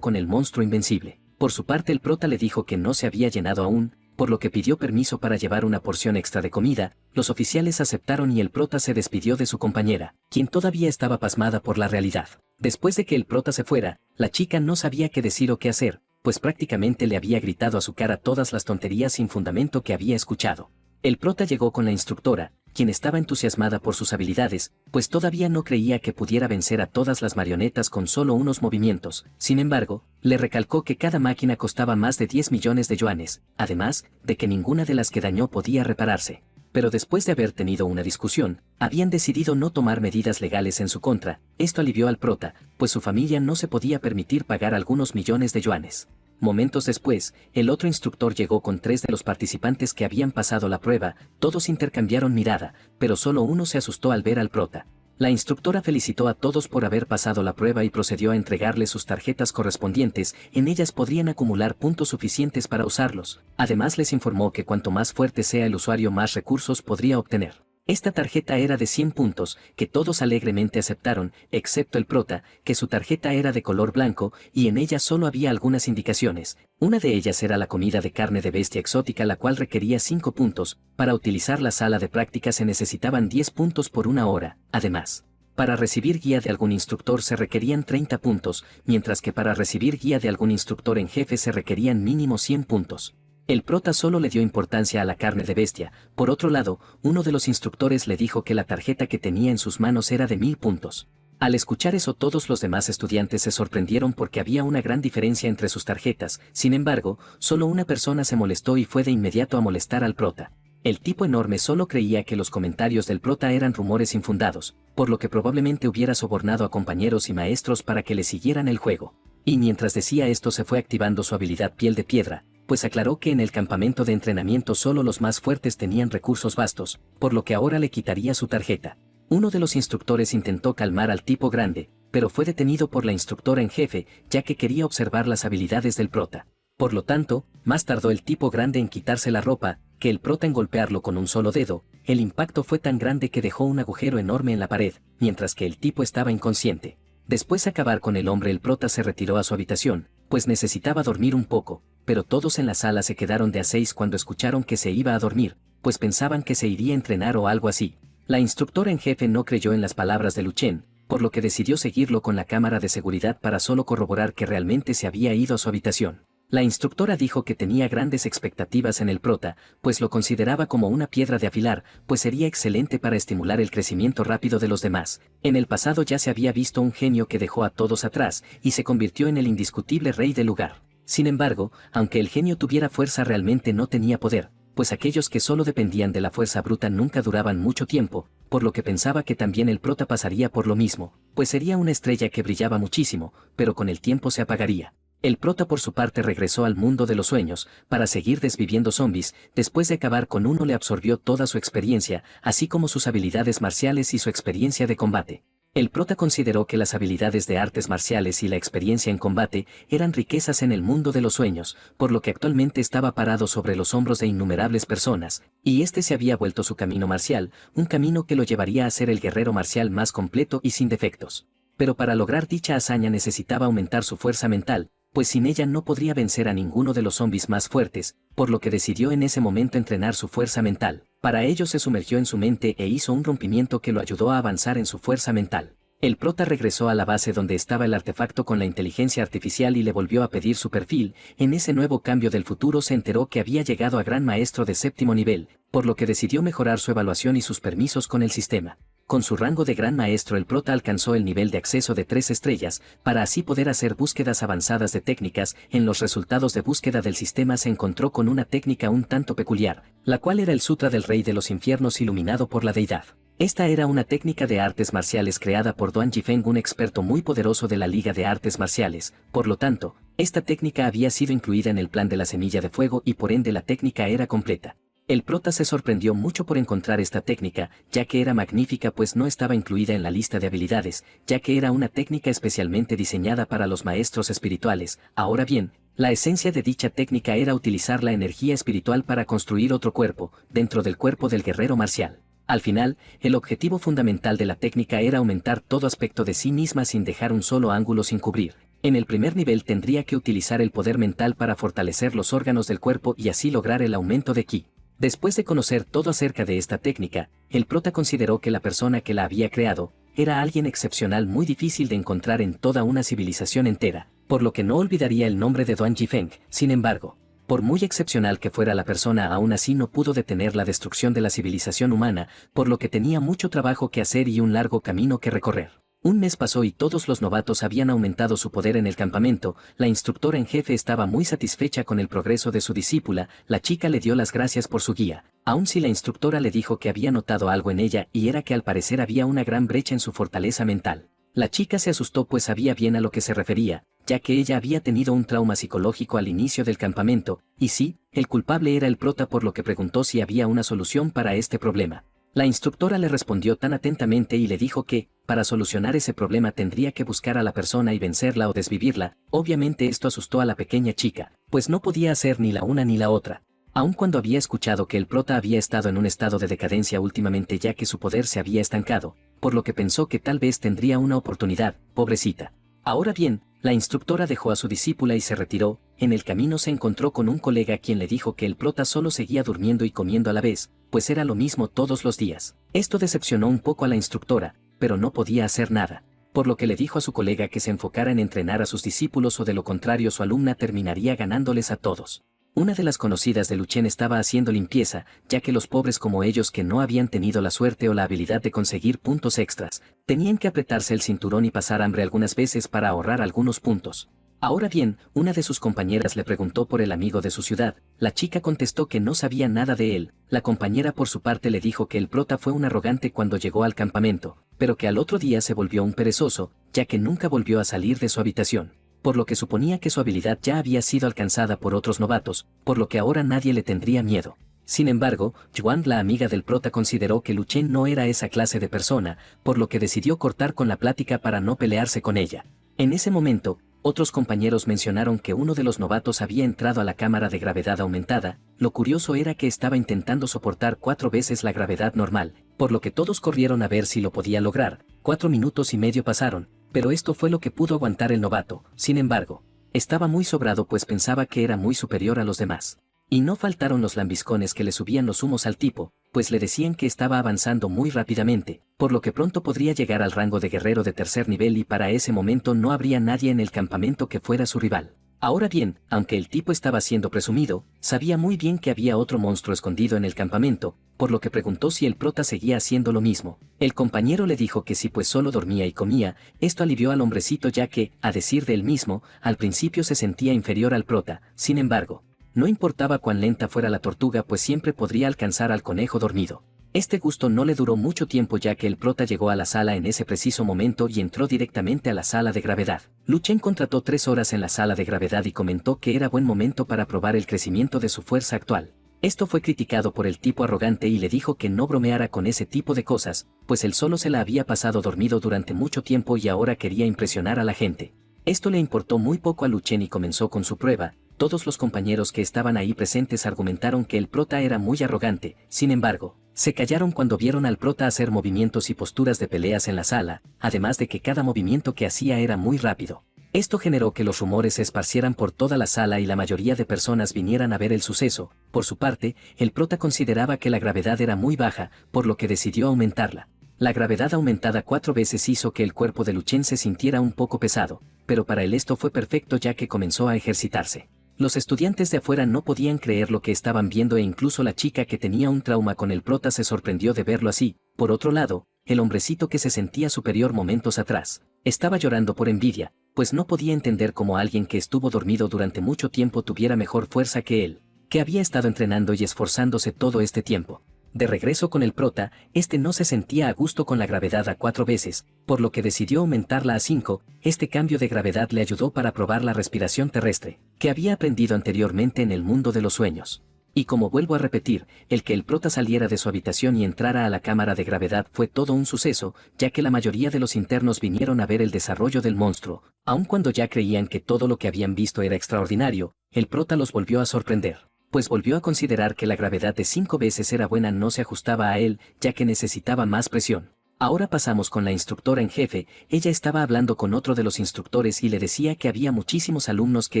con el monstruo invencible. Por su parte el prota le dijo que no se había llenado aún, por lo que pidió permiso para llevar una porción extra de comida. Los oficiales aceptaron y el prota se despidió de su compañera, quien todavía estaba pasmada por la realidad. Después de que el prota se fuera, la chica no sabía qué decir o qué hacer, pues prácticamente le había gritado a su cara todas las tonterías sin fundamento que había escuchado. El prota llegó con la instructora, quien estaba entusiasmada por sus habilidades, pues todavía no creía que pudiera vencer a todas las marionetas con solo unos movimientos. Sin embargo, le recalcó que cada máquina costaba más de 10 millones de yuanes, además de que ninguna de las que dañó podía repararse. Pero después de haber tenido una discusión, habían decidido no tomar medidas legales en su contra. Esto alivió al prota, pues su familia no se podía permitir pagar algunos millones de yuanes. Momentos después, el otro instructor llegó con 3 de los participantes que habían pasado la prueba. Todos intercambiaron mirada, pero solo uno se asustó al ver al prota. La instructora felicitó a todos por haber pasado la prueba y procedió a entregarles sus tarjetas correspondientes. En ellas podrían acumular puntos suficientes para usarlos. Además les informó que cuanto más fuerte sea el usuario, más recursos podría obtener. Esta tarjeta era de 100 puntos, que todos alegremente aceptaron, excepto el prota, que su tarjeta era de color blanco, y en ella solo había algunas indicaciones. Una de ellas era la comida de carne de bestia exótica, la cual requería 5 puntos. Para utilizar la sala de práctica se necesitaban 10 puntos por una hora. Además, para recibir guía de algún instructor se requerían 30 puntos, mientras que para recibir guía de algún instructor en jefe se requerían mínimo 100 puntos. El prota solo le dio importancia a la carne de bestia. Por otro lado, uno de los instructores le dijo que la tarjeta que tenía en sus manos era de 1000 puntos. Al escuchar eso, todos los demás estudiantes se sorprendieron porque había una gran diferencia entre sus tarjetas. Sin embargo, solo una persona se molestó y fue de inmediato a molestar al prota. El tipo enorme solo creía que los comentarios del prota eran rumores infundados, por lo que probablemente hubiera sobornado a compañeros y maestros para que le siguieran el juego. Y mientras decía esto se fue activando su habilidad piel de piedra, pues aclaró que en el campamento de entrenamiento solo los más fuertes tenían recursos vastos, por lo que ahora le quitaría su tarjeta. Uno de los instructores intentó calmar al tipo grande, pero fue detenido por la instructora en jefe, ya que quería observar las habilidades del prota. Por lo tanto, más tardó el tipo grande en quitarse la ropa, que el prota en golpearlo con un solo dedo. El impacto fue tan grande que dejó un agujero enorme en la pared, mientras que el tipo estaba inconsciente. Después de acabar con el hombre, el prota se retiró a su habitación, pues necesitaba dormir un poco, pero todos en la sala se quedaron de a 6 cuando escucharon que se iba a dormir, pues pensaban que se iría a entrenar o algo así. La instructora en jefe no creyó en las palabras de Luchen, por lo que decidió seguirlo con la cámara de seguridad para solo corroborar que realmente se había ido a su habitación. La instructora dijo que tenía grandes expectativas en el prota, pues lo consideraba como una piedra de afilar, pues sería excelente para estimular el crecimiento rápido de los demás. En el pasado ya se había visto un genio que dejó a todos atrás y se convirtió en el indiscutible rey del lugar. Sin embargo, aunque el genio tuviera fuerza, realmente no tenía poder, pues aquellos que solo dependían de la fuerza bruta nunca duraban mucho tiempo, por lo que pensaba que también el prota pasaría por lo mismo, pues sería una estrella que brillaba muchísimo, pero con el tiempo se apagaría. El prota por su parte regresó al mundo de los sueños, para seguir desviviendo zombies. Después de acabar con uno le absorbió toda su experiencia, así como sus habilidades marciales y su experiencia de combate. El prota consideró que las habilidades de artes marciales y la experiencia en combate eran riquezas en el mundo de los sueños, por lo que actualmente estaba parado sobre los hombros de innumerables personas, y este se había vuelto su camino marcial, un camino que lo llevaría a ser el guerrero marcial más completo y sin defectos. Pero para lograr dicha hazaña necesitaba aumentar su fuerza mental, pues sin ella no podría vencer a ninguno de los zombies más fuertes, por lo que decidió en ese momento entrenar su fuerza mental. Para ello se sumergió en su mente e hizo un rompimiento que lo ayudó a avanzar en su fuerza mental. El prota regresó a la base donde estaba el artefacto con la inteligencia artificial y le volvió a pedir su perfil. En ese nuevo cambio del futuro se enteró que había llegado a gran maestro de 7º nivel, por lo que decidió mejorar su evaluación y sus permisos con el sistema. Con su rango de gran maestro, el prota alcanzó el nivel de acceso de 3 estrellas, para así poder hacer búsquedas avanzadas de técnicas. En los resultados de búsqueda del sistema se encontró con una técnica un tanto peculiar, la cual era el Sutra del Rey de los Infiernos iluminado por la deidad. Esta era una técnica de artes marciales creada por Duan Yifeng, un experto muy poderoso de la Liga de Artes Marciales. Por lo tanto, esta técnica había sido incluida en el plan de la Semilla de Fuego y por ende la técnica era completa. El prota se sorprendió mucho por encontrar esta técnica, ya que era magnífica, pues no estaba incluida en la lista de habilidades, ya que era una técnica especialmente diseñada para los maestros espirituales. Ahora bien, la esencia de dicha técnica era utilizar la energía espiritual para construir otro cuerpo, dentro del cuerpo del guerrero marcial. Al final, el objetivo fundamental de la técnica era aumentar todo aspecto de sí misma sin dejar un solo ángulo sin cubrir. En el primer nivel tendría que utilizar el poder mental para fortalecer los órganos del cuerpo y así lograr el aumento de ki. Después de conocer todo acerca de esta técnica, el prota consideró que la persona que la había creado era alguien excepcional, muy difícil de encontrar en toda una civilización entera, por lo que no olvidaría el nombre de Duan Yifeng. Sin embargo, por muy excepcional que fuera la persona, aún así no pudo detener la destrucción de la civilización humana, por lo que tenía mucho trabajo que hacer y un largo camino que recorrer. Un mes pasó y todos los novatos habían aumentado su poder en el campamento. La instructora en jefe estaba muy satisfecha con el progreso de su discípula. La chica le dio las gracias por su guía, aun si la instructora le dijo que había notado algo en ella y era que al parecer había una gran brecha en su fortaleza mental. La chica se asustó, pues sabía bien a lo que se refería, ya que ella había tenido un trauma psicológico al inicio del campamento, y sí, el culpable era el prota, por lo que preguntó si había una solución para este problema. La instructora le respondió tan atentamente y le dijo que, para solucionar ese problema, tendría que buscar a la persona y vencerla o desvivirla. Obviamente esto asustó a la pequeña chica, pues no podía hacer ni la una ni la otra. Aun cuando había escuchado que el prota había estado en un estado de decadencia últimamente, ya que su poder se había estancado, por lo que pensó que tal vez tendría una oportunidad, pobrecita. Ahora bien, la instructora dejó a su discípula y se retiró. En el camino se encontró con un colega quien le dijo que el prota solo seguía durmiendo y comiendo a la vez, pues era lo mismo todos los días. Esto decepcionó un poco a la instructora, pero no podía hacer nada, por lo que le dijo a su colega que se enfocara en entrenar a sus discípulos o de lo contrario su alumna terminaría ganándoles a todos. Una de las conocidas de Luchen estaba haciendo limpieza, ya que los pobres como ellos, que no habían tenido la suerte o la habilidad de conseguir puntos extras, tenían que apretarse el cinturón y pasar hambre algunas veces para ahorrar algunos puntos. Ahora bien, una de sus compañeras le preguntó por el amigo de su ciudad, la chica contestó que no sabía nada de él, la compañera por su parte le dijo que el prota fue un arrogante cuando llegó al campamento, pero que al otro día se volvió un perezoso, ya que nunca volvió a salir de su habitación, por lo que suponía que su habilidad ya había sido alcanzada por otros novatos, por lo que ahora nadie le tendría miedo. Sin embargo, Yuan, la amiga del prota, consideró que Lu Chen no era esa clase de persona, por lo que decidió cortar con la plática para no pelearse con ella. En ese momento, otros compañeros mencionaron que uno de los novatos había entrado a la cámara de gravedad aumentada. Lo curioso era que estaba intentando soportar 4 veces la gravedad normal, por lo que todos corrieron a ver si lo podía lograr. 4 minutos y medio pasaron, pero esto fue lo que pudo aguantar el novato. Sin embargo, estaba muy sobrado pues pensaba que era muy superior a los demás. Y no faltaron los lambiscones que le subían los humos al tipo, pues le decían que estaba avanzando muy rápidamente, por lo que pronto podría llegar al rango de guerrero de tercer nivel y para ese momento no habría nadie en el campamento que fuera su rival. Ahora bien, aunque el tipo estaba siendo presumido, sabía muy bien que había otro monstruo escondido en el campamento, por lo que preguntó si el prota seguía haciendo lo mismo. El compañero le dijo que sí, pues solo dormía y comía. Esto alivió al hombrecito ya que, a decir de él mismo, al principio se sentía inferior al prota. Sin embargo, no importaba cuán lenta fuera la tortuga pues siempre podría alcanzar al conejo dormido. Este gusto no le duró mucho tiempo ya que el prota llegó a la sala en ese preciso momento y entró directamente a la sala de gravedad. Lu Chen contrató 3 horas en la sala de gravedad y comentó que era buen momento para probar el crecimiento de su fuerza actual. Esto fue criticado por el tipo arrogante y le dijo que no bromeara con ese tipo de cosas, pues él solo se la había pasado dormido durante mucho tiempo y ahora quería impresionar a la gente. Esto le importó muy poco a Lu Chen y comenzó con su prueba. Todos los compañeros que estaban ahí presentes argumentaron que el prota era muy arrogante. Sin embargo, se callaron cuando vieron al prota hacer movimientos y posturas de peleas en la sala, además de que cada movimiento que hacía era muy rápido. Esto generó que los rumores se esparcieran por toda la sala y la mayoría de personas vinieran a ver el suceso. Por su parte, el prota consideraba que la gravedad era muy baja, por lo que decidió aumentarla. La gravedad aumentada 4 veces hizo que el cuerpo de Lu Chen se sintiera un poco pesado, pero para él esto fue perfecto ya que comenzó a ejercitarse. Los estudiantes de afuera no podían creer lo que estaban viendo e incluso la chica que tenía un trauma con el prota se sorprendió de verlo así. Por otro lado, el hombrecito que se sentía superior momentos atrás, estaba llorando por envidia, pues no podía entender cómo alguien que estuvo dormido durante mucho tiempo tuviera mejor fuerza que él, que había estado entrenando y esforzándose todo este tiempo. De regreso con el prota, este no se sentía a gusto con la gravedad a 4 veces, por lo que decidió aumentarla a 5. Este cambio de gravedad le ayudó para probar la respiración terrestre, que había aprendido anteriormente en el mundo de los sueños. Y como vuelvo a repetir, el que el prota saliera de su habitación y entrara a la cámara de gravedad fue todo un suceso, ya que la mayoría de los internos vinieron a ver el desarrollo del monstruo. Aun cuando ya creían que todo lo que habían visto era extraordinario, el prota los volvió a sorprender, pues volvió a considerar que la gravedad de 5 veces era buena, no se ajustaba a él, ya que necesitaba más presión. Ahora pasamos con la instructora en jefe. Ella estaba hablando con otro de los instructores y le decía que había muchísimos alumnos que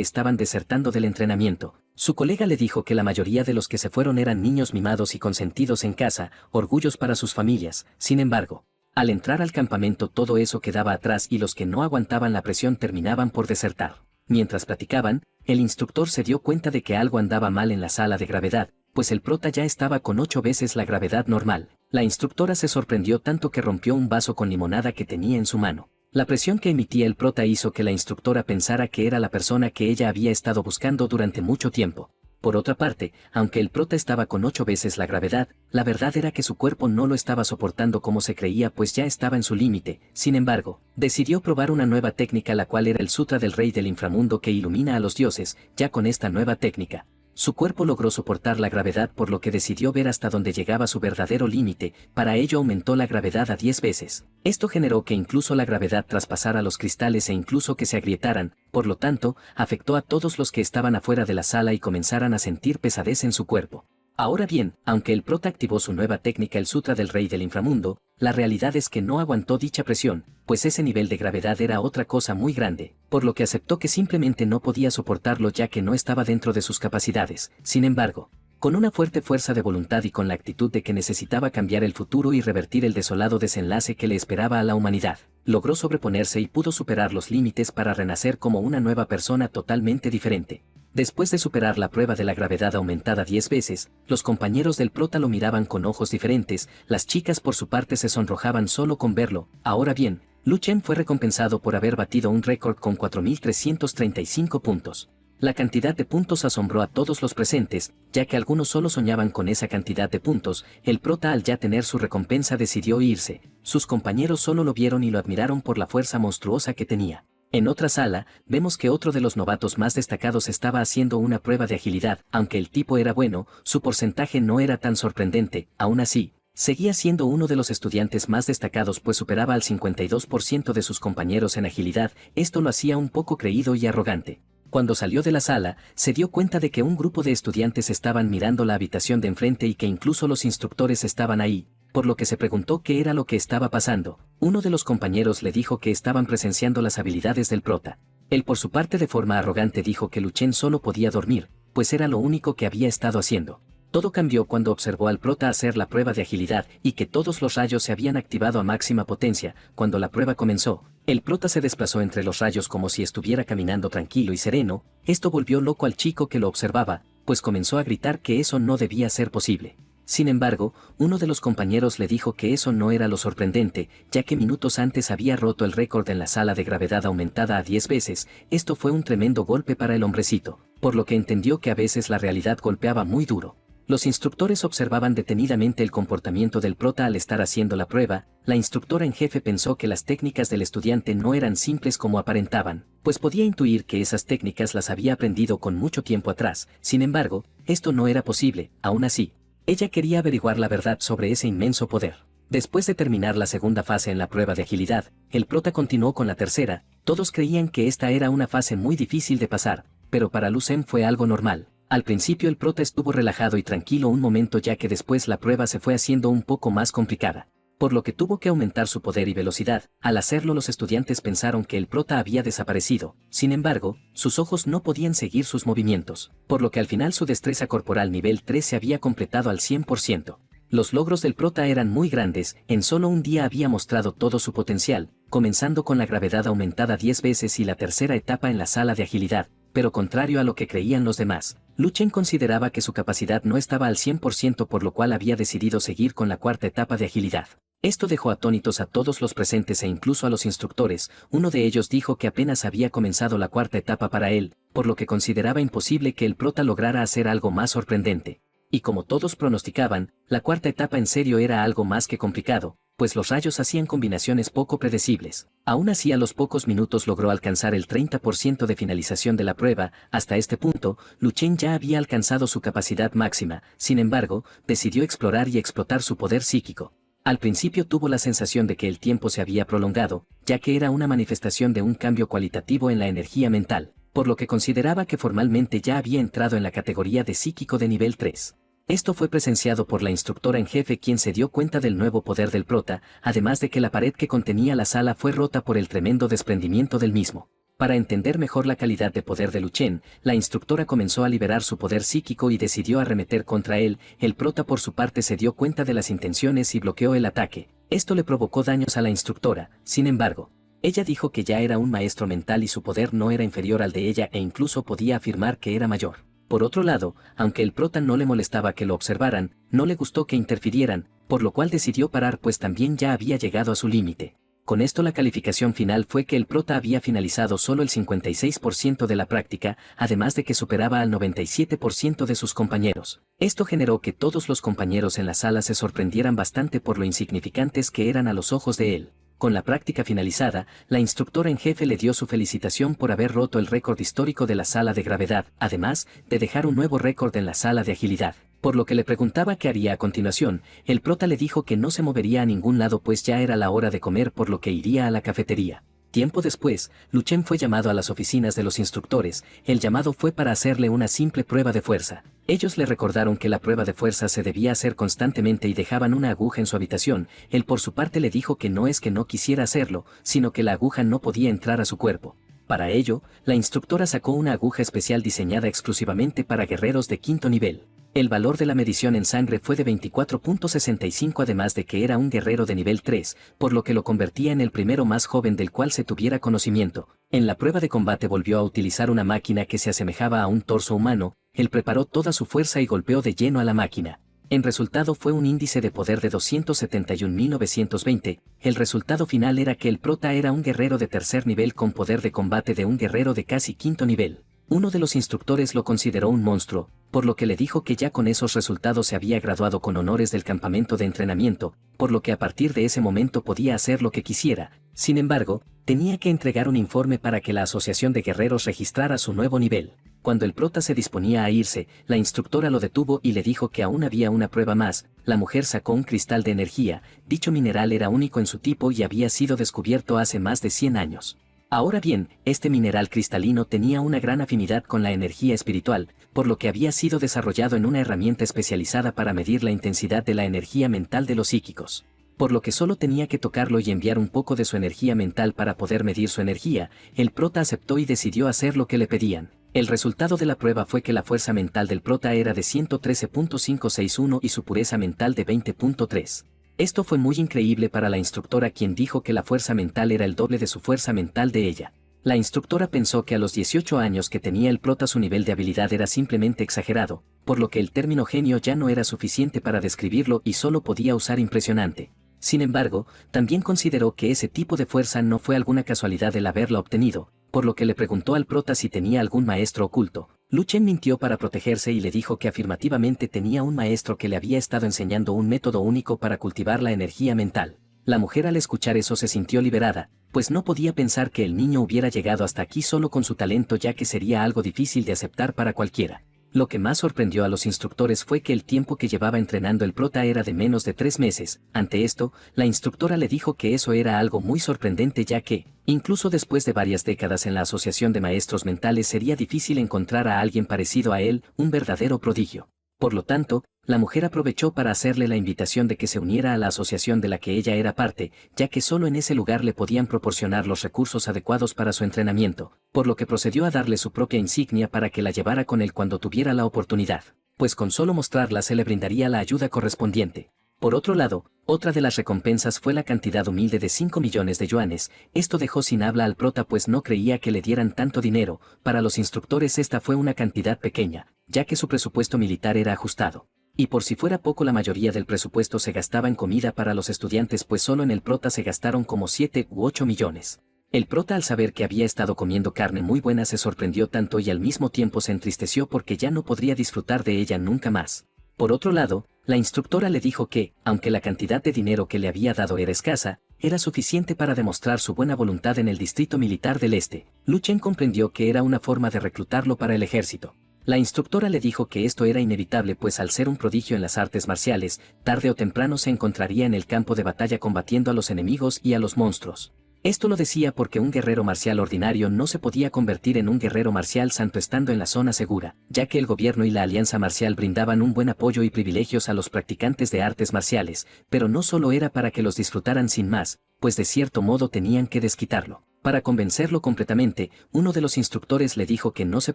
estaban desertando del entrenamiento. Su colega le dijo que la mayoría de los que se fueron eran niños mimados y consentidos en casa, orgullos para sus familias. Sin embargo, al entrar al campamento todo eso quedaba atrás y los que no aguantaban la presión terminaban por desertar. Mientras platicaban, el instructor se dio cuenta de que algo andaba mal en la sala de gravedad, pues el prota ya estaba con 8 veces la gravedad normal. La instructora se sorprendió tanto que rompió un vaso con limonada que tenía en su mano. La presión que emitía el prota hizo que la instructora pensara que era la persona que ella había estado buscando durante mucho tiempo. Por otra parte, aunque el prota estaba con 8 veces la gravedad, la verdad era que su cuerpo no lo estaba soportando como se creía, pues ya estaba en su límite. Sin embargo, decidió probar una nueva técnica, la cual era el Sutra del Rey del Inframundo que ilumina a los dioses. Ya con esta nueva técnica, su cuerpo logró soportar la gravedad, por lo que decidió ver hasta dónde llegaba su verdadero límite. Para ello aumentó la gravedad a 10 veces. Esto generó que incluso la gravedad traspasara los cristales e incluso que se agrietaran, por lo tanto, afectó a todos los que estaban afuera de la sala y comenzaran a sentir pesadez en su cuerpo. Ahora bien, aunque el prota activó su nueva técnica, el Sutra del Rey del Inframundo, la realidad es que no aguantó dicha presión, pues ese nivel de gravedad era otra cosa muy grande, por lo que aceptó que simplemente no podía soportarlo ya que no estaba dentro de sus capacidades. Sin embargo, con una fuerte fuerza de voluntad y con la actitud de que necesitaba cambiar el futuro y revertir el desolado desenlace que le esperaba a la humanidad, logró sobreponerse y pudo superar los límites para renacer como una nueva persona totalmente diferente. Después de superar la prueba de la gravedad aumentada 10 veces, los compañeros del prota lo miraban con ojos diferentes. Las chicas por su parte se sonrojaban solo con verlo. Ahora bien, Lu Chen fue recompensado por haber batido un récord con 4.335 puntos. La cantidad de puntos asombró a todos los presentes, ya que algunos solo soñaban con esa cantidad de puntos. El prota, al ya tener su recompensa, decidió irse. Sus compañeros solo lo vieron y lo admiraron por la fuerza monstruosa que tenía. En otra sala, vemos que otro de los novatos más destacados estaba haciendo una prueba de agilidad. Aunque el tipo era bueno, su porcentaje no era tan sorprendente. Aún así, seguía siendo uno de los estudiantes más destacados, pues superaba al 52% de sus compañeros en agilidad. Esto lo hacía un poco creído y arrogante. Cuando salió de la sala, se dio cuenta de que un grupo de estudiantes estaban mirando la habitación de enfrente y que incluso los instructores estaban ahí, por lo que se preguntó qué era lo que estaba pasando. Uno de los compañeros le dijo que estaban presenciando las habilidades del prota. Él, por su parte, de forma arrogante dijo que Lu Chen solo podía dormir, pues era lo único que había estado haciendo. Todo cambió cuando observó al prota hacer la prueba de agilidad y que todos los rayos se habían activado a máxima potencia. Cuando la prueba comenzó, el prota se desplazó entre los rayos como si estuviera caminando tranquilo y sereno. Esto volvió loco al chico que lo observaba, pues comenzó a gritar que eso no debía ser posible. Sin embargo, uno de los compañeros le dijo que eso no era lo sorprendente, ya que minutos antes había roto el récord en la sala de gravedad aumentada a 10 veces. Esto fue un tremendo golpe para el hombrecito, por lo que entendió que a veces la realidad golpeaba muy duro. Los instructores observaban detenidamente el comportamiento del prota al estar haciendo la prueba. La instructora en jefe pensó que las técnicas del estudiante no eran simples como aparentaban, pues podía intuir que esas técnicas las había aprendido con mucho tiempo atrás. Sin embargo, esto no era posible. Aún así, ella quería averiguar la verdad sobre ese inmenso poder. Después de terminar la segunda fase en la prueba de agilidad, el prota continuó con la tercera. Todos creían que esta era una fase muy difícil de pasar, pero para Lu Chen fue algo normal. Al principio el prota estuvo relajado y tranquilo un momento, ya que después la prueba se fue haciendo un poco más complicada, por lo que tuvo que aumentar su poder y velocidad. Al hacerlo, los estudiantes pensaron que el prota había desaparecido. Sin embargo, sus ojos no podían seguir sus movimientos, por lo que al final su destreza corporal nivel 3 se había completado al 100%. Los logros del prota eran muy grandes. En solo un día había mostrado todo su potencial, comenzando con la gravedad aumentada 10 veces y la tercera etapa en la sala de agilidad. Pero contrario a lo que creían los demás, Lu Chen consideraba que su capacidad no estaba al 100%, por lo cual había decidido seguir con la cuarta etapa de agilidad. Esto dejó atónitos a todos los presentes e incluso a los instructores. Uno de ellos dijo que apenas había comenzado la cuarta etapa para él, por lo que consideraba imposible que el prota lograra hacer algo más sorprendente. Y como todos pronosticaban, la cuarta etapa en serio era algo más que complicado, pues los rayos hacían combinaciones poco predecibles. Aún así, a los pocos minutos logró alcanzar el 30% de finalización de la prueba. Hasta este punto, Lu Chen ya había alcanzado su capacidad máxima. Sin embargo, decidió explorar y explotar su poder psíquico. Al principio tuvo la sensación de que el tiempo se había prolongado, ya que era una manifestación de un cambio cualitativo en la energía mental, por lo que consideraba que formalmente ya había entrado en la categoría de psíquico de nivel 3. Esto fue presenciado por la instructora en jefe, quien se dio cuenta del nuevo poder del prota, además de que la pared que contenía la sala fue rota por el tremendo desprendimiento del mismo. Para entender mejor la calidad de poder de Lu Chen, la instructora comenzó a liberar su poder psíquico y decidió arremeter contra él. El prota, por su parte, se dio cuenta de las intenciones y bloqueó el ataque. Esto le provocó daños a la instructora. Sin embargo, ella dijo que ya era un maestro mental y su poder no era inferior al de ella, e incluso podía afirmar que era mayor. Por otro lado, aunque el prota no le molestaba que lo observaran, no le gustó que interfirieran, por lo cual decidió parar, pues también ya había llegado a su límite. Con esto la calificación final fue que el prota había finalizado solo el 56% de la práctica, además de que superaba al 97% de sus compañeros. Esto generó que todos los compañeros en la sala se sorprendieran bastante por lo insignificantes que eran a los ojos de él. Con la práctica finalizada, la instructora en jefe le dio su felicitación por haber roto el récord histórico de la sala de gravedad, además de dejar un nuevo récord en la sala de agilidad. Por lo que le preguntaba qué haría a continuación, el prota le dijo que no se movería a ningún lado, pues ya era la hora de comer, por lo que iría a la cafetería. Tiempo después, Lu Chen fue llamado a las oficinas de los instructores. El llamado fue para hacerle una simple prueba de fuerza. Ellos le recordaron que la prueba de fuerza se debía hacer constantemente y dejaban una aguja en su habitación. Él, por su parte, le dijo que no es que no quisiera hacerlo, sino que la aguja no podía entrar a su cuerpo. Para ello, la instructora sacó una aguja especial diseñada exclusivamente para guerreros de quinto nivel. El valor de la medición en sangre fue de 24.65, además de que era un guerrero de nivel 3, por lo que lo convertía en el primero más joven del cual se tuviera conocimiento. En la prueba de combate volvió a utilizar una máquina que se asemejaba a un torso humano. Él preparó toda su fuerza y golpeó de lleno a la máquina. En resultado fue un índice de poder de 271.920, el resultado final era que el prota era un guerrero de tercer nivel con poder de combate de un guerrero de casi quinto nivel. Uno de los instructores lo consideró un monstruo, por lo que le dijo que ya con esos resultados se había graduado con honores del campamento de entrenamiento, por lo que a partir de ese momento podía hacer lo que quisiera. Sin embargo, tenía que entregar un informe para que la Asociación de Guerreros registrara su nuevo nivel. Cuando el prota se disponía a irse, la instructora lo detuvo y le dijo que aún había una prueba más. La mujer sacó un cristal de energía, dicho mineral era único en su tipo y había sido descubierto hace más de 100 años. Ahora bien, este mineral cristalino tenía una gran afinidad con la energía espiritual, por lo que había sido desarrollado en una herramienta especializada para medir la intensidad de la energía mental de los psíquicos. Por lo que solo tenía que tocarlo y enviar un poco de su energía mental para poder medir su energía, el prota aceptó y decidió hacer lo que le pedían. El resultado de la prueba fue que la fuerza mental del prota era de 113.561 y su pureza mental de 20.3. Esto fue muy increíble para la instructora, quien dijo que la fuerza mental era el doble de su fuerza mental de ella. La instructora pensó que a los 18 años que tenía el prota su nivel de habilidad era simplemente exagerado, por lo que el término genio ya no era suficiente para describirlo y solo podía usar impresionante. Sin embargo, también consideró que ese tipo de fuerza no fue alguna casualidad el haberla obtenido, por lo que le preguntó al prota si tenía algún maestro oculto. Lu Chen mintió para protegerse y le dijo que afirmativamente tenía un maestro que le había estado enseñando un método único para cultivar la energía mental. La mujer al escuchar eso se sintió liberada, pues no podía pensar que el niño hubiera llegado hasta aquí solo con su talento, ya que sería algo difícil de aceptar para cualquiera. Lo que más sorprendió a los instructores fue que el tiempo que llevaba entrenando el prota era de menos de 3 meses. Ante esto, la instructora le dijo que eso era algo muy sorprendente, ya que, incluso después de varias décadas en la Asociación de Maestros Mentales, sería difícil encontrar a alguien parecido a él, un verdadero prodigio. Por lo tanto, la mujer aprovechó para hacerle la invitación de que se uniera a la asociación de la que ella era parte, ya que solo en ese lugar le podían proporcionar los recursos adecuados para su entrenamiento, por lo que procedió a darle su propia insignia para que la llevara con él cuando tuviera la oportunidad, pues con solo mostrarla se le brindaría la ayuda correspondiente. Por otro lado, otra de las recompensas fue la cantidad humilde de 5 millones de yuanes. Esto dejó sin habla al prota, pues no creía que le dieran tanto dinero. Para los instructores esta fue una cantidad pequeña, ya que su presupuesto militar era ajustado. Y por si fuera poco, la mayoría del presupuesto se gastaba en comida para los estudiantes, pues solo en el prota se gastaron como 7 u 8 millones. El prota, al saber que había estado comiendo carne muy buena, se sorprendió tanto y al mismo tiempo se entristeció porque ya no podría disfrutar de ella nunca más. Por otro lado, la instructora le dijo que, aunque la cantidad de dinero que le había dado era escasa, era suficiente para demostrar su buena voluntad en el Distrito Militar del Este. Lu Chen comprendió que era una forma de reclutarlo para el ejército. La instructora le dijo que esto era inevitable, pues al ser un prodigio en las artes marciales, tarde o temprano se encontraría en el campo de batalla combatiendo a los enemigos y a los monstruos. Esto lo decía porque un guerrero marcial ordinario no se podía convertir en un guerrero marcial santo estando en la zona segura, ya que el gobierno y la alianza marcial brindaban un buen apoyo y privilegios a los practicantes de artes marciales, pero no solo era para que los disfrutaran sin más, pues de cierto modo tenían que desquitarlo. Para convencerlo completamente, uno de los instructores le dijo que no se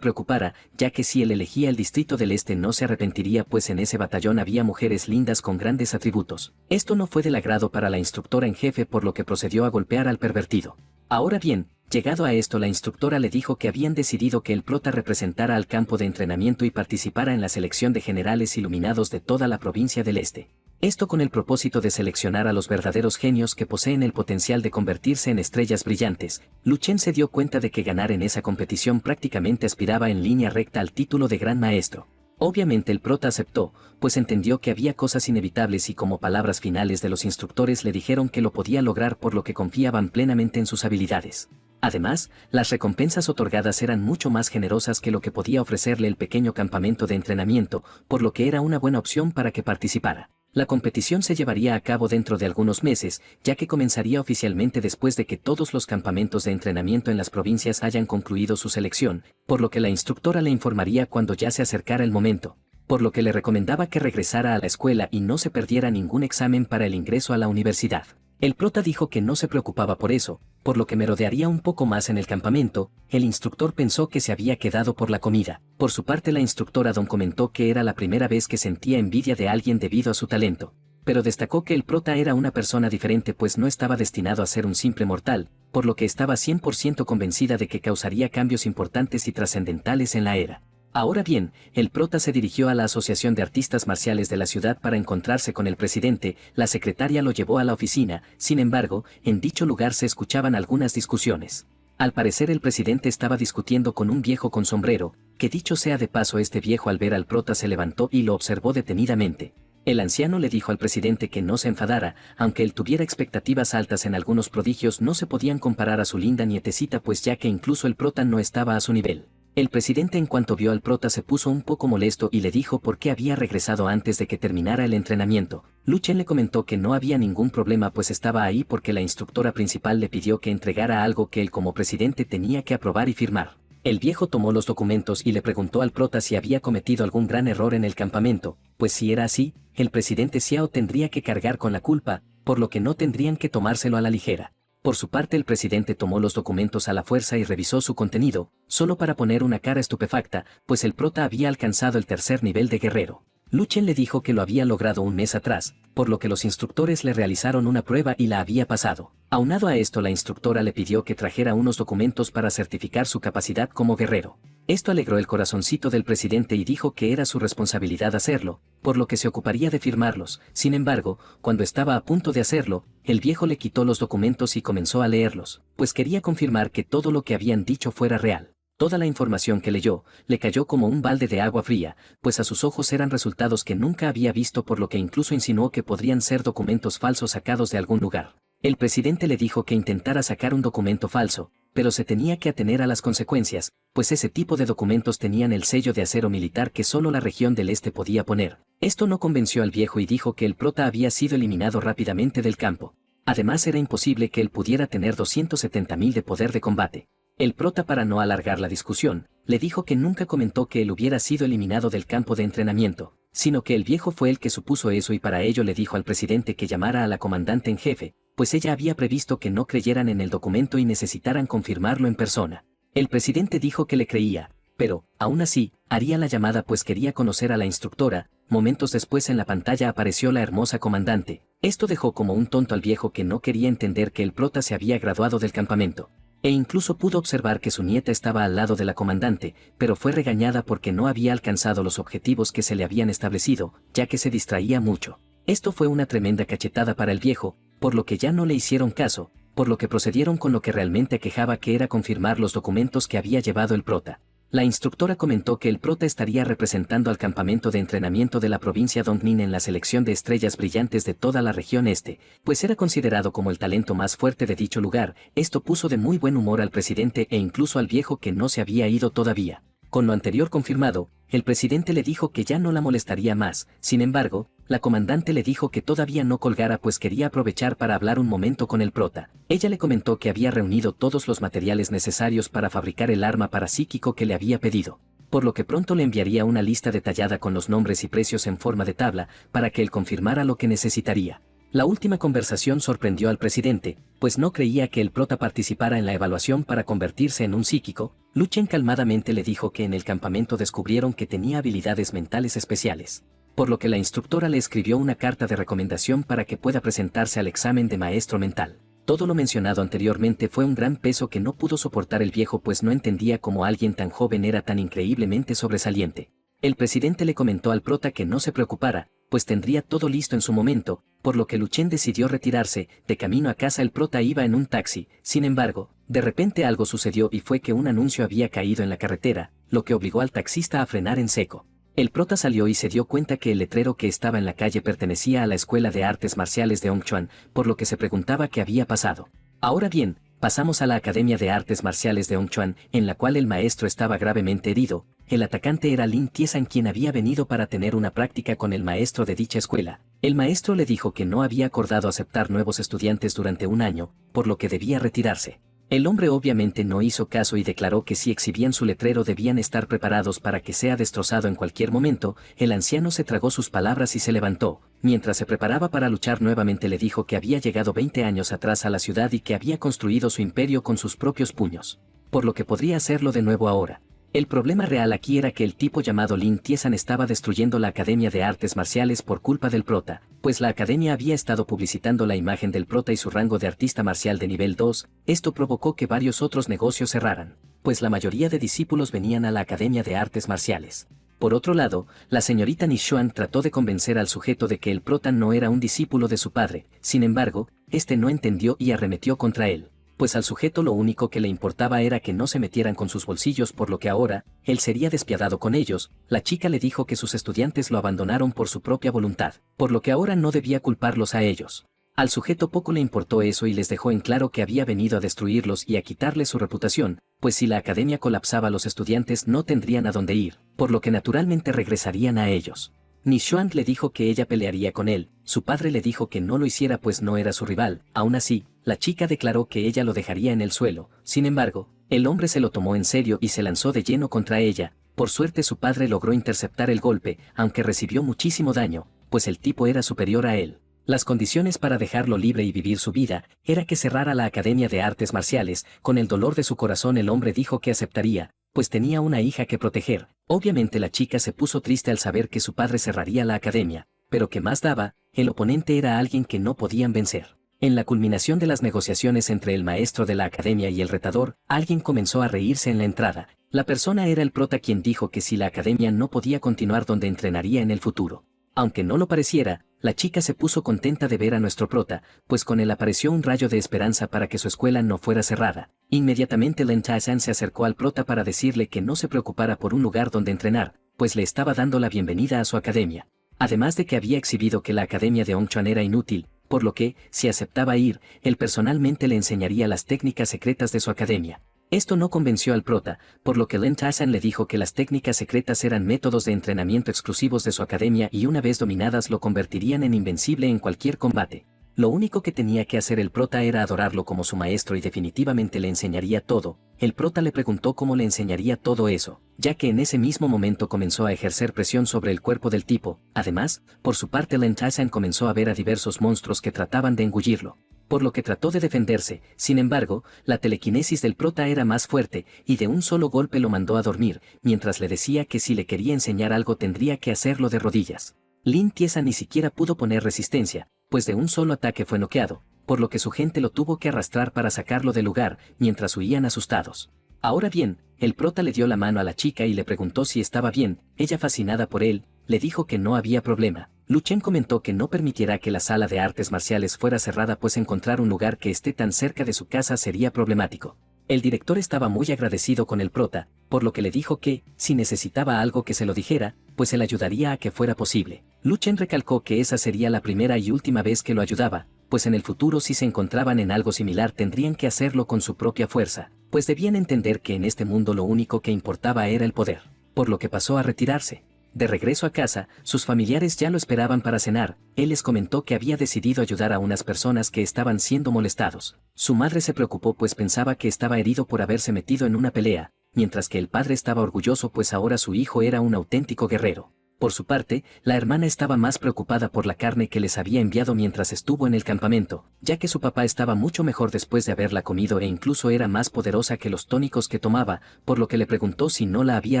preocupara, ya que si él elegía el Distrito del Este no se arrepentiría, pues en ese batallón había mujeres lindas con grandes atributos. Esto no fue del agrado para la instructora en jefe, por lo que procedió a golpear al pervertido. Ahora bien, llegado a esto, la instructora le dijo que habían decidido que el prota representara al campo de entrenamiento y participara en la selección de generales iluminados de toda la provincia del Este. Esto con el propósito de seleccionar a los verdaderos genios que poseen el potencial de convertirse en estrellas brillantes. Lu Chen se dio cuenta de que ganar en esa competición prácticamente aspiraba en línea recta al título de gran maestro. Obviamente el prota aceptó, pues entendió que había cosas inevitables y como palabras finales de los instructores le dijeron que lo podía lograr, por lo que confiaban plenamente en sus habilidades. Además, las recompensas otorgadas eran mucho más generosas que lo que podía ofrecerle el pequeño campamento de entrenamiento, por lo que era una buena opción para que participara. La competición se llevaría a cabo dentro de algunos meses, ya que comenzaría oficialmente después de que todos los campamentos de entrenamiento en las provincias hayan concluido su selección, por lo que la instructora le informaría cuando ya se acercara el momento, por lo que le recomendaba que regresara a la escuela y no se perdiera ningún examen para el ingreso a la universidad. El prota dijo que no se preocupaba por eso, por lo que merodearía un poco más en el campamento. El instructor pensó que se había quedado por la comida. Por su parte, la instructora Don comentó que era la primera vez que sentía envidia de alguien debido a su talento, pero destacó que el prota era una persona diferente, pues no estaba destinado a ser un simple mortal, por lo que estaba 100% convencida de que causaría cambios importantes y trascendentales en la era. Ahora bien, el prota se dirigió a la Asociación de Artistas Marciales de la ciudad para encontrarse con el presidente, la secretaria lo llevó a la oficina, sin embargo, en dicho lugar se escuchaban algunas discusiones. Al parecer el presidente estaba discutiendo con un viejo con sombrero, que dicho sea de paso este viejo al ver al prota se levantó y lo observó detenidamente. El anciano le dijo al presidente que no se enfadara, aunque él tuviera expectativas altas en algunos prodigios no se podían comparar a su linda nietecita pues ya que incluso el prota no estaba a su nivel. El presidente en cuanto vio al prota se puso un poco molesto y le dijo por qué había regresado antes de que terminara el entrenamiento. Lu Chen le comentó que no había ningún problema pues estaba ahí porque la instructora principal le pidió que entregara algo que él como presidente tenía que aprobar y firmar. El viejo tomó los documentos y le preguntó al prota si había cometido algún gran error en el campamento, pues si era así, el presidente Xiao tendría que cargar con la culpa, por lo que no tendrían que tomárselo a la ligera. Por su parte el presidente tomó los documentos a la fuerza y revisó su contenido, solo para poner una cara estupefacta, pues el prota había alcanzado el tercer nivel de guerrero. Lu Chen le dijo que lo había logrado un mes atrás, por lo que los instructores le realizaron una prueba y la había pasado. Aunado a esto la instructora le pidió que trajera unos documentos para certificar su capacidad como guerrero. Esto alegró el corazoncito del presidente y dijo que era su responsabilidad hacerlo, por lo que se ocuparía de firmarlos. Sin embargo, cuando estaba a punto de hacerlo, el viejo le quitó los documentos y comenzó a leerlos, pues quería confirmar que todo lo que habían dicho fuera real. Toda la información que leyó, le cayó como un balde de agua fría, pues a sus ojos eran resultados que nunca había visto por lo que incluso insinuó que podrían ser documentos falsos sacados de algún lugar. El presidente le dijo que intentara sacar un documento falso, pero se tenía que atener a las consecuencias, pues ese tipo de documentos tenían el sello de acero militar que solo la región del este podía poner. Esto no convenció al viejo y dijo que el prota había sido eliminado rápidamente del campo. Además era imposible que él pudiera tener 270.000 de poder de combate. El prota, para no alargar la discusión, le dijo que nunca comentó que él hubiera sido eliminado del campo de entrenamiento, sino que el viejo fue el que supuso eso y para ello le dijo al presidente que llamara a la comandante en jefe, pues ella había previsto que no creyeran en el documento y necesitaran confirmarlo en persona. El presidente dijo que le creía, pero, aún así, haría la llamada pues quería conocer a la instructora. Momentos después en la pantalla apareció la hermosa comandante. Esto dejó como un tonto al viejo que no quería entender que el prota se había graduado del campamento. E incluso pudo observar que su nieta estaba al lado de la comandante, pero fue regañada porque no había alcanzado los objetivos que se le habían establecido, ya que se distraía mucho. Esto fue una tremenda cachetada para el viejo, por lo que ya no le hicieron caso, por lo que procedieron con lo que realmente aquejaba que era confirmar los documentos que había llevado el prota. La instructora comentó que el prota estaría representando al campamento de entrenamiento de la provincia Dongning en la selección de estrellas brillantes de toda la región este, pues era considerado como el talento más fuerte de dicho lugar. Esto puso de muy buen humor al presidente e incluso al viejo que no se había ido todavía. Con lo anterior confirmado, el presidente le dijo que ya no la molestaría más. Sin embargo, la comandante le dijo que todavía no colgara pues quería aprovechar para hablar un momento con el prota. Ella le comentó que había reunido todos los materiales necesarios para fabricar el arma parapsíquico que le había pedido, por lo que pronto le enviaría una lista detallada con los nombres y precios en forma de tabla para que él confirmara lo que necesitaría. La última conversación sorprendió al presidente, pues no creía que el prota participara en la evaluación para convertirse en un psíquico. Lu Chen calmadamente le dijo que en el campamento descubrieron que tenía habilidades mentales especiales, por lo que la instructora le escribió una carta de recomendación para que pueda presentarse al examen de maestro mental. Todo lo mencionado anteriormente fue un gran peso que no pudo soportar el viejo pues no entendía cómo alguien tan joven era tan increíblemente sobresaliente. El presidente le comentó al prota que no se preocupara, pues tendría todo listo en su momento, por lo que Lu Chen decidió retirarse. De camino a casa el prota iba en un taxi. Sin embargo, de repente algo sucedió y fue que un anuncio había caído en la carretera, lo que obligó al taxista a frenar en seco. El prota salió y se dio cuenta que el letrero que estaba en la calle pertenecía a la Escuela de Artes Marciales de Hongchuan, por lo que se preguntaba qué había pasado. Ahora bien, pasamos a la Academia de Artes Marciales de Hongchuan, en la cual el maestro estaba gravemente herido. El atacante era Lin Tiesan, quien había venido para tener una práctica con el maestro de dicha escuela. El maestro le dijo que no había acordado aceptar nuevos estudiantes durante un año, por lo que debía retirarse. El hombre obviamente no hizo caso y declaró que si exhibían su letrero debían estar preparados para que sea destrozado en cualquier momento. El anciano se tragó sus palabras y se levantó. Mientras se preparaba para luchar nuevamente le dijo que había llegado 20 años atrás a la ciudad y que había construido su imperio con sus propios puños, por lo que podría hacerlo de nuevo ahora. El problema real aquí era que el tipo llamado Lin Tiesan estaba destruyendo la Academia de Artes Marciales por culpa del prota. pues la academia había estado publicitando la imagen del prota y su rango de artista marcial de nivel 2, esto provocó que varios otros negocios cerraran, pues la mayoría de discípulos venían a la academia de artes marciales. Por otro lado, la señorita Nishuan trató de convencer al sujeto de que el prota no era un discípulo de su padre, sin embargo, este no entendió y arremetió contra él, pues al sujeto lo único que le importaba era que no se metieran con sus bolsillos, por lo que ahora, él sería despiadado con ellos. La chica le dijo que sus estudiantes lo abandonaron por su propia voluntad, por lo que ahora no debía culparlos a ellos. Al sujeto poco le importó eso y les dejó en claro que había venido a destruirlos y a quitarles su reputación, pues si la academia colapsaba los estudiantes no tendrían a dónde ir, por lo que naturalmente regresarían a ellos. Nishuan le dijo que ella pelearía con él, su padre le dijo que no lo hiciera pues no era su rival. Aún así, la chica declaró que ella lo dejaría en el suelo. Sin embargo, el hombre se lo tomó en serio y se lanzó de lleno contra ella. Por suerte su padre logró interceptar el golpe, aunque recibió muchísimo daño, pues el tipo era superior a él. Las condiciones para dejarlo libre y vivir su vida era que cerrara la Academia de Artes Marciales. Con el dolor de su corazón el hombre dijo que aceptaría, pues tenía una hija que proteger. Obviamente la chica se puso triste al saber que su padre cerraría la academia, pero ¿qué más daba? El oponente era alguien que no podían vencer. En la culminación de las negociaciones entre el maestro de la academia y el retador, alguien comenzó a reírse en la entrada. La persona era el prota, quien dijo que si la academia no podía continuar, donde entrenaría en el futuro. Aunque no lo pareciera, la chica se puso contenta de ver a nuestro prota, pues con él apareció un rayo de esperanza para que su escuela no fuera cerrada. Inmediatamente Len Taizan se acercó al prota para decirle que no se preocupara por un lugar donde entrenar, pues le estaba dando la bienvenida a su academia. Además de que había exhibido que la academia de Hongchuan era inútil, por lo que, si aceptaba ir, él personalmente le enseñaría las técnicas secretas de su academia. Esto no convenció al prota, por lo que Len Taizan le dijo que las técnicas secretas eran métodos de entrenamiento exclusivos de su academia y una vez dominadas lo convertirían en invencible en cualquier combate. Lo único que tenía que hacer el prota era adorarlo como su maestro y definitivamente le enseñaría todo. El prota le preguntó cómo le enseñaría todo eso, ya que en ese mismo momento comenzó a ejercer presión sobre el cuerpo del tipo. Además, por su parte Len Taizan comenzó a ver a diversos monstruos que trataban de engullirlo, por lo que trató de defenderse. Sin embargo, la telequinesis del prota era más fuerte, y de un solo golpe lo mandó a dormir, mientras le decía que si le quería enseñar algo tendría que hacerlo de rodillas. Lin Tiesa ni siquiera pudo poner resistencia, pues de un solo ataque fue noqueado, por lo que su gente lo tuvo que arrastrar para sacarlo del lugar, mientras huían asustados. Ahora bien, el prota le dio la mano a la chica y le preguntó si estaba bien. Ella, fascinada por él, le dijo que no había problema. Lu Chen comentó que no permitiera que la sala de artes marciales fuera cerrada, pues encontrar un lugar que esté tan cerca de su casa sería problemático. El director estaba muy agradecido con el prota, por lo que le dijo que, si necesitaba algo, que se lo dijera, pues él ayudaría a que fuera posible. Lu Chen recalcó que esa sería la primera y última vez que lo ayudaba, pues en el futuro si se encontraban en algo similar tendrían que hacerlo con su propia fuerza, pues debían entender que en este mundo lo único que importaba era el poder, por lo que pasó a retirarse. De regreso a casa, sus familiares ya lo esperaban para cenar. Él les comentó que había decidido ayudar a unas personas que estaban siendo molestados. Su madre se preocupó pues pensaba que estaba herido por haberse metido en una pelea, mientras que el padre estaba orgulloso pues ahora su hijo era un auténtico guerrero. Por su parte, la hermana estaba más preocupada por la carne que les había enviado mientras estuvo en el campamento, ya que su papá estaba mucho mejor después de haberla comido e incluso era más poderosa que los tónicos que tomaba, por lo que le preguntó si no la había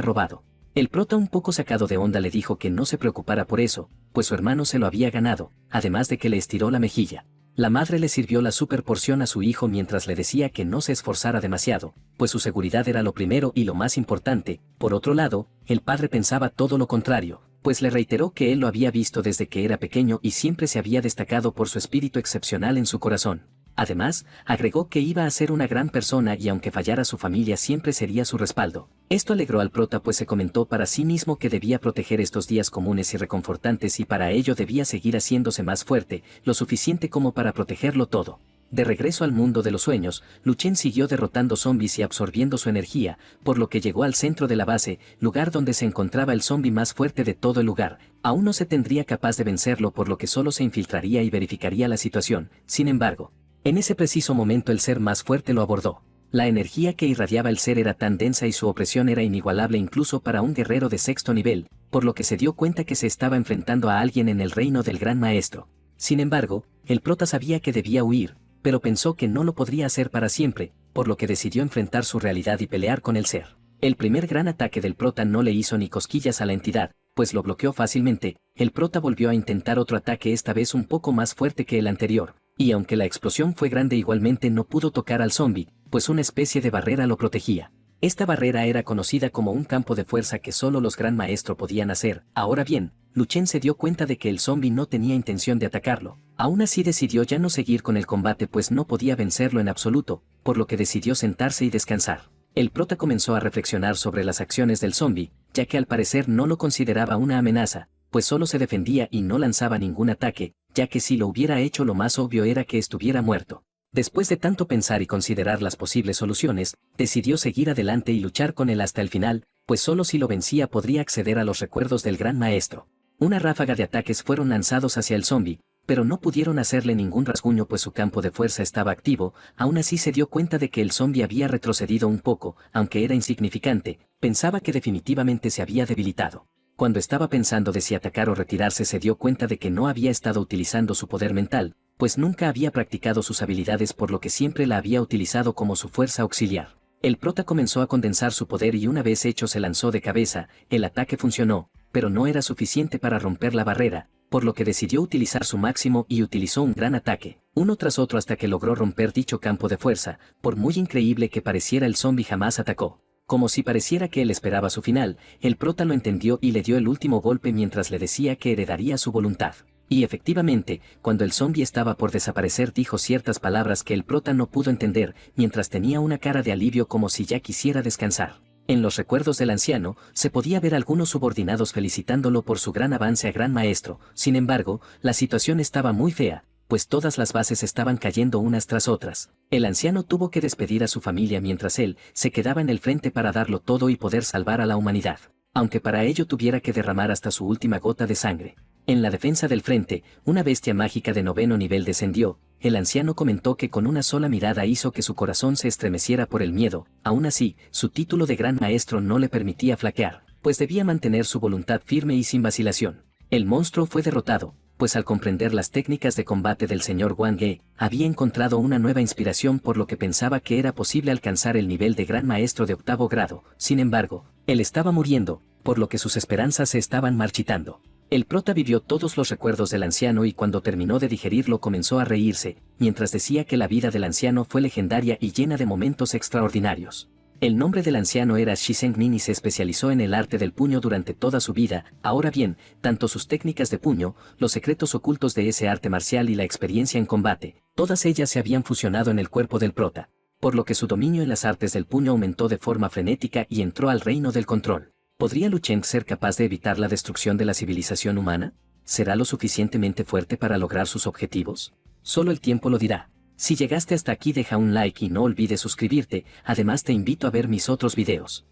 robado. El prota, un poco sacado de onda, le dijo que no se preocupara por eso, pues su hermano se lo había ganado, además de que le estiró la mejilla. La madre le sirvió la super porción a su hijo mientras le decía que no se esforzara demasiado, pues su seguridad era lo primero y lo más importante. Por otro lado, el padre pensaba todo lo contrario, pues le reiteró que él lo había visto desde que era pequeño y siempre se había destacado por su espíritu excepcional en su corazón. Además, agregó que iba a ser una gran persona y aunque fallara su familia siempre sería su respaldo. Esto alegró al prota pues se comentó para sí mismo que debía proteger estos días comunes y reconfortantes y para ello debía seguir haciéndose más fuerte, lo suficiente como para protegerlo todo. De regreso al mundo de los sueños, Lu Chen siguió derrotando zombies y absorbiendo su energía, por lo que llegó al centro de la base, lugar donde se encontraba el zombie más fuerte de todo el lugar. Aún no se tendría capaz de vencerlo, por lo que solo se infiltraría y verificaría la situación. Sin embargo, en ese preciso momento el ser más fuerte lo abordó. La energía que irradiaba el ser era tan densa y su opresión era inigualable incluso para un guerrero de sexto nivel, por lo que se dio cuenta que se estaba enfrentando a alguien en el reino del gran maestro. Sin embargo, el prota sabía que debía huir, pero pensó que no lo podría hacer para siempre, por lo que decidió enfrentar su realidad y pelear con el ser. El primer gran ataque del prota no le hizo ni cosquillas a la entidad, pues lo bloqueó fácilmente. el prota volvió a intentar otro ataque, esta vez un poco más fuerte que el anterior, y aunque la explosión fue grande igualmente no pudo tocar al zombi, pues una especie de barrera lo protegía. Esta barrera era conocida como un campo de fuerza que solo los Gran Maestro podían hacer. Ahora bien, Lu Chen se dio cuenta de que el zombi no tenía intención de atacarlo. Aún así decidió ya no seguir con el combate pues no podía vencerlo en absoluto, por lo que decidió sentarse y descansar. El prota comenzó a reflexionar sobre las acciones del zombi, ya que al parecer no lo consideraba una amenaza, pues solo se defendía y no lanzaba ningún ataque, ya que si lo hubiera hecho lo más obvio era que estuviera muerto. Después de tanto pensar y considerar las posibles soluciones, decidió seguir adelante y luchar con él hasta el final, pues solo si lo vencía podría acceder a los recuerdos del Gran Maestro. Una ráfaga de ataques fueron lanzados hacia el zombi, pero no pudieron hacerle ningún rasguño pues su campo de fuerza estaba activo. Aún así se dio cuenta de que el zombi había retrocedido un poco, aunque era insignificante, pensaba que definitivamente se había debilitado. Cuando estaba pensando de si atacar o retirarse se dio cuenta de que no había estado utilizando su poder mental, pues nunca había practicado sus habilidades por lo que siempre la había utilizado como su fuerza auxiliar. El prota comenzó a condensar su poder y una vez hecho se lanzó de cabeza, el ataque funcionó, pero no era suficiente para romper la barrera, por lo que decidió utilizar su máximo y utilizó un gran ataque, uno tras otro hasta que logró romper dicho campo de fuerza. Por muy increíble que pareciera el zombi jamás atacó. Como si pareciera que él esperaba su final, el prota lo entendió y le dio el último golpe mientras le decía que heredaría su voluntad. Y efectivamente, cuando el zombi estaba por desaparecer dijo ciertas palabras que el prota no pudo entender, mientras tenía una cara de alivio como si ya quisiera descansar. En los recuerdos del anciano, se podía ver algunos subordinados felicitándolo por su gran avance a Gran Maestro. Sin embargo, la situación estaba muy fea, pues todas las bases estaban cayendo unas tras otras. El anciano tuvo que despedir a su familia mientras él se quedaba en el frente para darlo todo y poder salvar a la humanidad, aunque para ello tuviera que derramar hasta su última gota de sangre. En la defensa del frente, una bestia mágica de 9º nivel descendió. El anciano comentó que con una sola mirada hizo que su corazón se estremeciera por el miedo. Aún así, su título de Gran Maestro no le permitía flaquear, pues debía mantener su voluntad firme y sin vacilación. El monstruo fue derrotado, pues al comprender las técnicas de combate del señor Wang Ge, había encontrado una nueva inspiración por lo que pensaba que era posible alcanzar el nivel de Gran Maestro de 8º grado. Sin embargo, él estaba muriendo, por lo que sus esperanzas se estaban marchitando. El prota vivió todos los recuerdos del anciano y cuando terminó de digerirlo comenzó a reírse, mientras decía que la vida del anciano fue legendaria y llena de momentos extraordinarios. El nombre del anciano era Shizeng Nin y se especializó en el arte del puño durante toda su vida. Ahora bien, tanto sus técnicas de puño, los secretos ocultos de ese arte marcial y la experiencia en combate, todas ellas se habían fusionado en el cuerpo del prota, por lo que su dominio en las artes del puño aumentó de forma frenética y entró al reino del control. ¿Podría Lu Chen ser capaz de evitar la destrucción de la civilización humana? ¿Será lo suficientemente fuerte para lograr sus objetivos? Solo el tiempo lo dirá. Si llegaste hasta aquí deja un like y no olvides suscribirte, además te invito a ver mis otros videos.